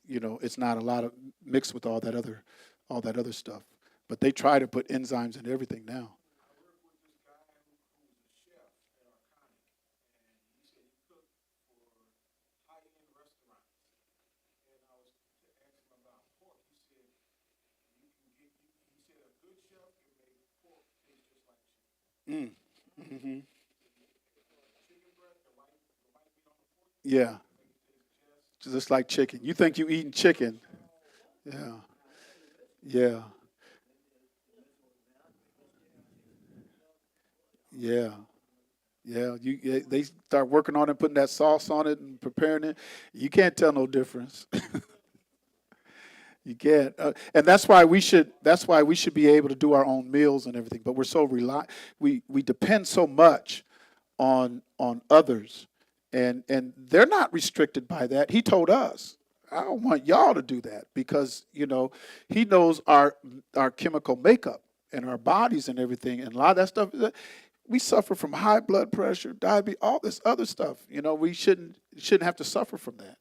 not a lot of mixed with all that other stuff. But they try to put enzymes in everything now. Mm. Hmm. Yeah, just like chicken. You think you eating chicken? Yeah, yeah, yeah. They start working on it, putting that sauce on it, and preparing it. You can't tell no difference. You can't, and that's why we should be able to do our own meals and everything. But we depend so much on others, and they're not restricted by that. He told us, I don't want y'all to do that because he knows our chemical makeup and our bodies and everything, and a lot of that stuff. We suffer from high blood pressure, diabetes, all this other stuff. We shouldn't have to suffer from that.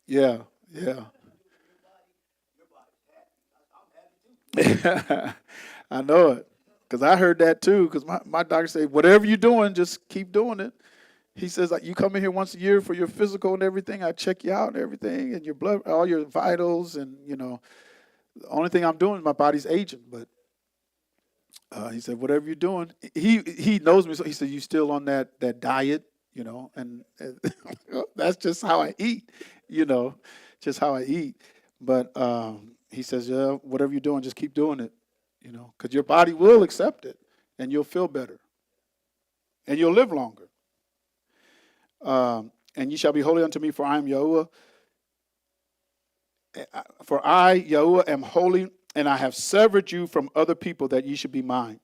Yeah, yeah. I know it. Because I heard that too, because my doctor said, whatever you're doing, just keep doing it. He says, like, you come in here once a year for your physical and everything. I check you out and everything, and your blood, all your vitals, and, the only thing I'm doing is my body's aging. But he said, whatever you're doing, he knows me. So he said, you still on that diet, and that's just how I eat, just how I eat. But he says, yeah, whatever you're doing, just keep doing it, because your body will accept it, and you'll feel better, and you'll live longer. And ye shall be holy unto me, for I am Yahuwah. For I, Yahuwah, am holy, and I have severed you from other people that ye should be mine.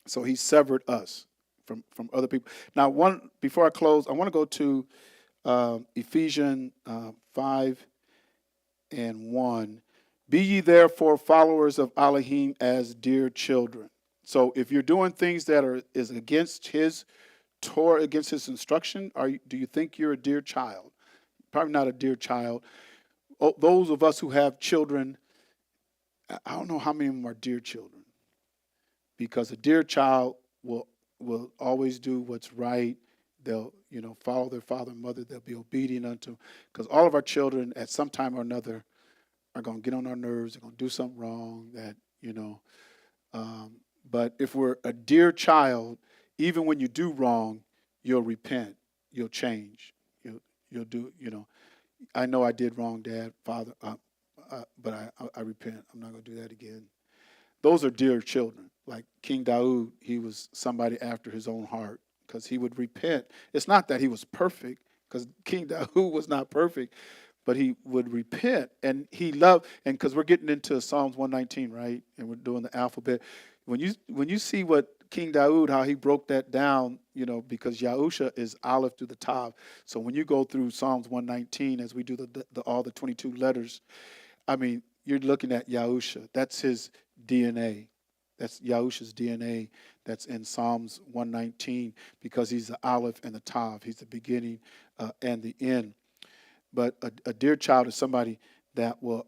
So he severed us from other people. Now, before I close, I want to go to Ephesians 5 and 1. Be ye therefore followers of Elohim as dear children. So if you're doing things that is against his Torah, against his instruction, do you think you're a dear child? Probably not a dear child. Those of us who have children, I don't know how many of them are dear children, because a dear child will always do what's right. They'll follow their father and mother. They'll be obedient unto, because all of our children at some time or another are going to get on our nerves. They're going to do something wrong. But if we're a dear child, even when you do wrong, you'll repent. You'll change. You'll do. I know I did wrong, Dad, Father, but I repent. I'm not going to do that again. Those are dear children. Like King Daud, he was somebody after his own heart, because he would repent. It's not that he was perfect, because King Daud was not perfect, but he would repent, and he loved. And because we're getting into Psalms 119, right, and we're doing the alphabet. When you see what King Daud, how he broke that down, because Yahusha is Aleph to the Tav. So when you go through Psalms 119, as we do all the 22 letters, I mean, you're looking at Yahusha. That's his DNA. That's Yahusha's DNA. That's in Psalms 119, because he's the Aleph and the Tav. He's the beginning and the end. But a dear child is somebody that will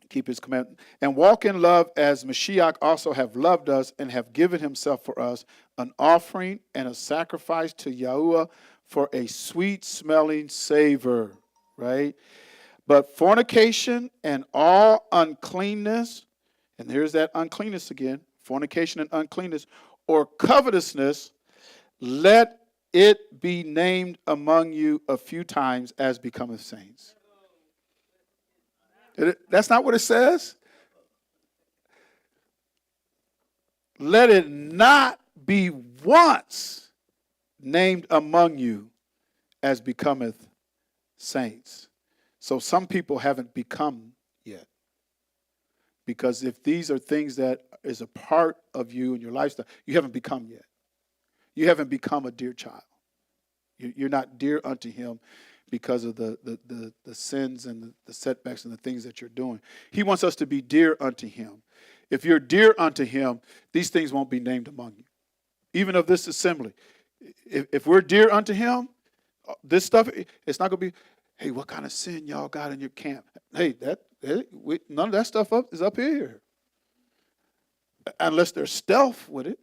keep his commandment and walk in love, as Mashiach also have loved us and have given himself for us, an offering and a sacrifice to Yahuwah for a sweet smelling savor, right? But fornication and all uncleanness, and here's that uncleanness again, fornication and uncleanness, or covetousness, let it be named among you a few times, as becometh saints. That's not what it says. Let it not be once named among you as becometh saints. So some people haven't become yet. Because if these are things that is a part of you and your lifestyle, you haven't become yet. You haven't become a dear child. You're not dear unto him because of the sins and the setbacks and the things that you're doing. He wants us to be dear unto him. If you're dear unto him, these things won't be named among you. Even of this assembly. If we're dear unto him, this stuff, it's not going to be, hey, what kind of sin y'all got in your camp? Hey, none of that stuff is up here. Unless they're stealth with it.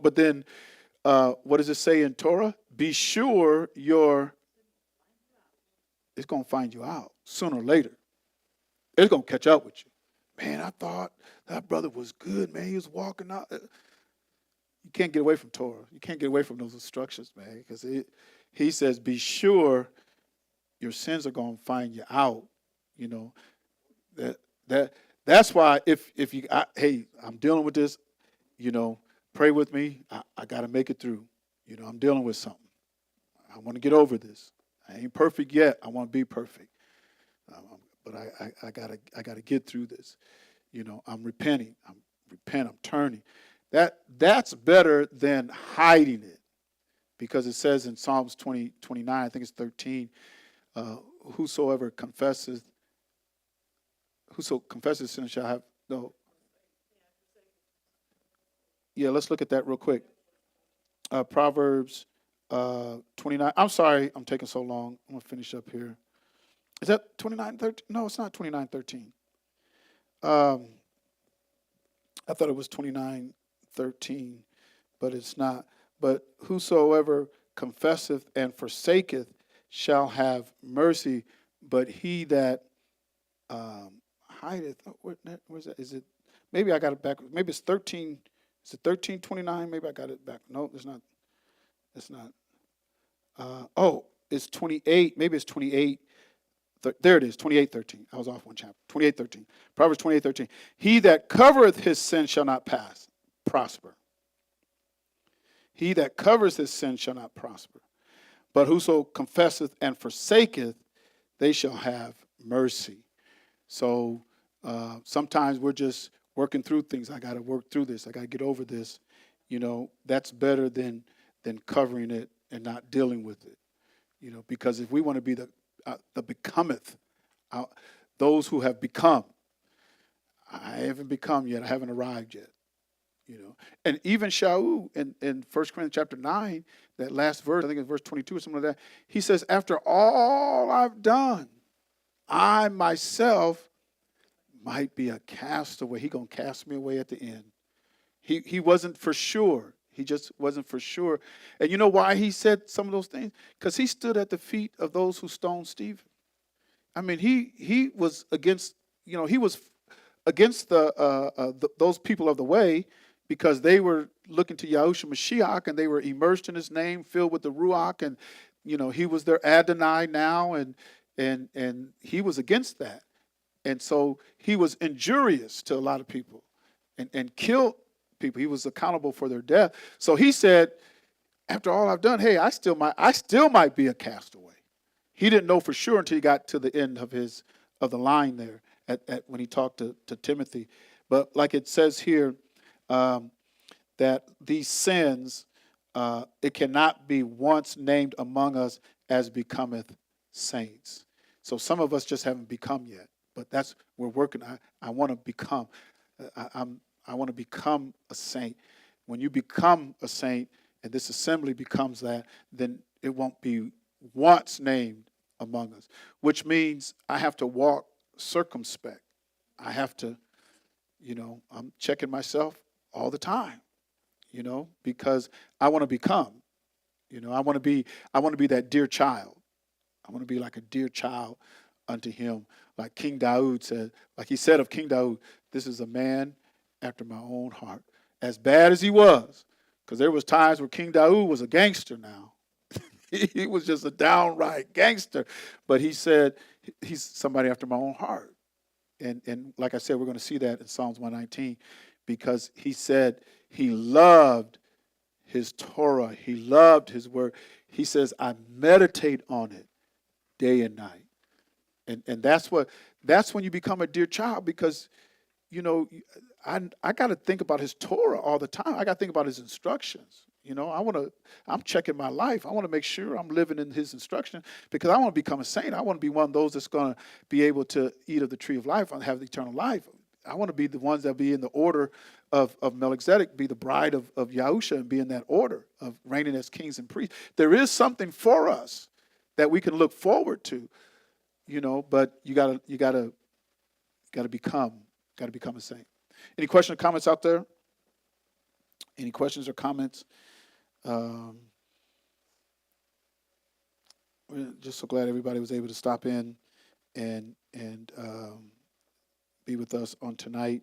But then, what does it say in Torah? Be sure it's going to find you out sooner or later. It's going to catch up with you. Man, I thought that brother was good, man. He was walking out. You can't get away from Torah. You can't get away from those instructions, man, because he says, be sure your sins are going to find you out. That's why if you, hey, I'm dealing with this, pray with me. I got to make it through. I'm dealing with something. I want to get over this. I ain't perfect yet. I want to be perfect. But I gotta get through this. I'm repenting. I'm turning. That's better than hiding it. Because it says in Psalms 29, I think it's 13, whoso confesses sin shall have no. Yeah, let's look at that real quick. Proverbs 29. I'm sorry, I'm taking so long. I'm going to finish up here. Is that 29:13? No, it's not 29:13. I thought it was 29:13, but it's not. But whosoever confesseth and forsaketh shall have mercy, but he that hideth, where's that? Is it, maybe I got it back. Maybe it's 13, is it 13:29? Maybe I got it back. No, it's not. It's not. Oh, it's 28. Maybe it's 28. There it is, 28:13. I was off one chapter. 28:13. Proverbs 28:13. He that covereth his sin shall not prosper. He that covers his sin shall not prosper. But whoso confesseth and forsaketh, they shall have mercy. So sometimes we're just working through things. I got to work through this. I got to get over this. That's better than covering it and not dealing with it. Because if we want to be the becometh, those who have become, I haven't become yet. I haven't arrived yet. And even Shaul in 1 Corinthians chapter 9, that last verse, I think it's verse 22 or something like that, he says, after all I've done, I myself might be a castaway. He going to cast me away at the end. He wasn't for sure. He just wasn't for sure. And you know why he said some of those things? Because he stood at the feet of those who stoned Stephen. I mean, he was against, he was against those people of the way, because they were looking to Yahushua Mashiach, and they were immersed in his name, filled with the Ruach, and he was their Adonai now, and he was against that. And so he was injurious to a lot of people and killed people. He was accountable for their death. So he said, after all I've done, hey, I still might be a castaway. He didn't know for sure until he got to the end of the line there at when he talked to Timothy. But like it says here, that these sins, it cannot be once named among us as becometh saints. So some of us just haven't become yet, but we're working. I want to become. I want to become a saint. When you become a saint, and this assembly becomes that, then it won't be once named among us, which means I have to walk circumspect. I have to, I'm checking myself all the time, because I want to become, I want to be that dear child. I want to be like a dear child unto him. Like King Daud said, like he said of King Daud, this is a man after my own heart. As bad as he was, because there was times where King Daud was a gangster now. He was just a downright gangster. But he said, he's somebody after my own heart. And like I said, we're going to see that in Psalms 119, because he said he loved his Torah. He loved his word. He says, I meditate on it day and night. And that's when you become a dear child, because, I got to think about his Torah all the time. I got to think about his instructions. I'm checking my life. I want to make sure I'm living in his instruction, because I want to become a saint. I want to be one of those that's going to be able to eat of the tree of life and have the eternal life. I want to be the ones that be in the order of Melchizedek, be the bride of Yahusha, and be in that order of reigning as kings and priests. There is something for us that we can look forward to, but you gotta become a saint. Any questions or comments out there? Any questions or comments? We're just so glad everybody was able to stop in and be with us on tonight.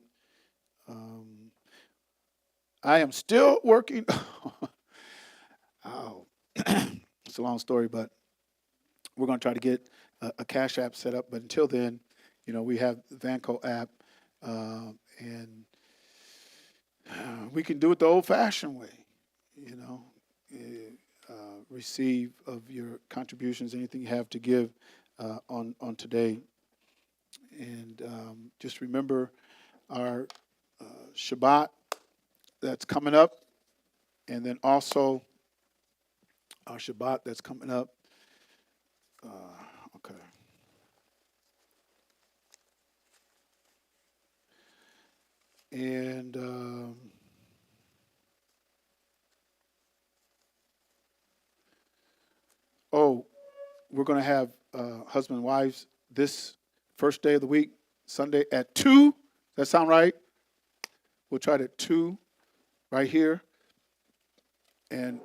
I am still working. Oh, it's a long story, but we're going to try to get a Cash App set up. But until then, we have the Vanco app, and we can do it the old-fashioned way. Receive of your contributions, anything you have to give on today. And just remember our Shabbat that's coming up, and then also our Shabbat that's coming up. Okay. And we're going to have husband and wives this first day of the week, Sunday at 2. Does that sound right? We'll try it at 2 right here. And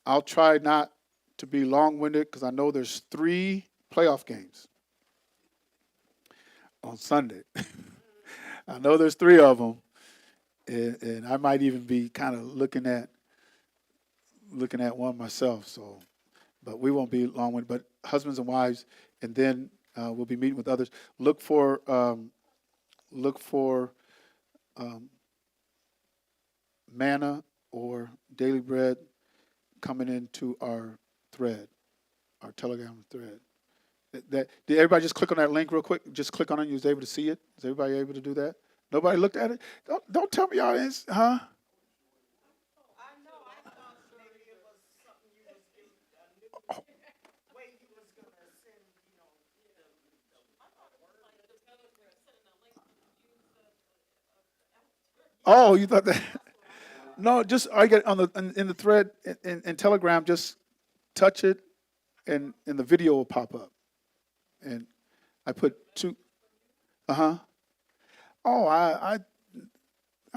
I'll try not to be long-winded because I know there's 3 playoff games on Sunday. I know there's 3 of them. And I might even be kind of looking at one myself. So, but we won't be long-winded. But husbands and wives, and then we'll be meeting with others. Look for manna or daily bread coming into our thread, our Telegram thread. Did everybody just click on that link real quick? Just click on it. You was able to see it. Is everybody able to do that? Nobody looked at it. Don't tell me y'all didn't, huh? Oh, you thought that? No, just I get on in the thread in Telegram. Just touch it, and the video will pop up. And I put 2. Oh, I'm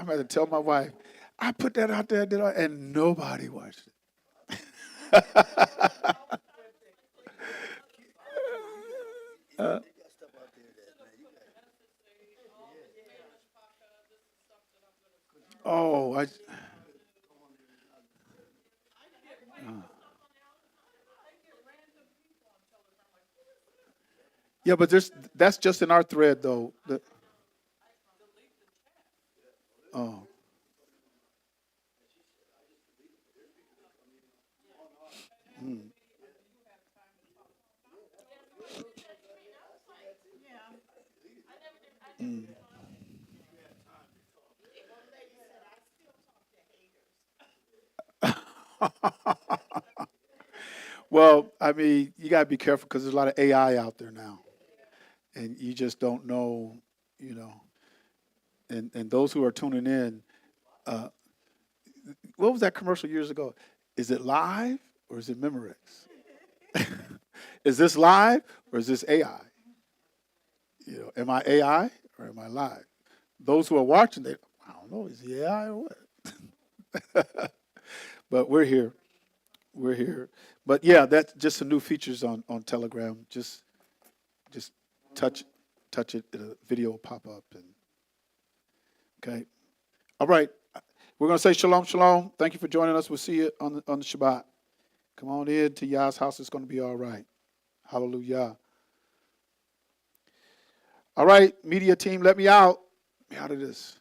going to tell my wife. I put that out there, did I? And nobody watched it. Oh, yeah, but that's just in our thread though. Oh. Well, I mean, you got to be careful because there's a lot of AI out there now, and you just don't know, you know. And those who are tuning in, what was that commercial years ago? Is it live or is it Memorex? Is this live or is this AI? You know, am I AI or am I live? Those who are watching, I don't know, is he AI or what? But we're here. We're here. But yeah, that's just some new features on Telegram. Just touch it, the video will pop up. And okay. All right. We're going to say shalom, shalom. Thank you for joining us. We'll see you on the Shabbat. Come on in to Yah's house. It's going to be all right. Hallelujah. All right, media team, let me out. Let me out of this.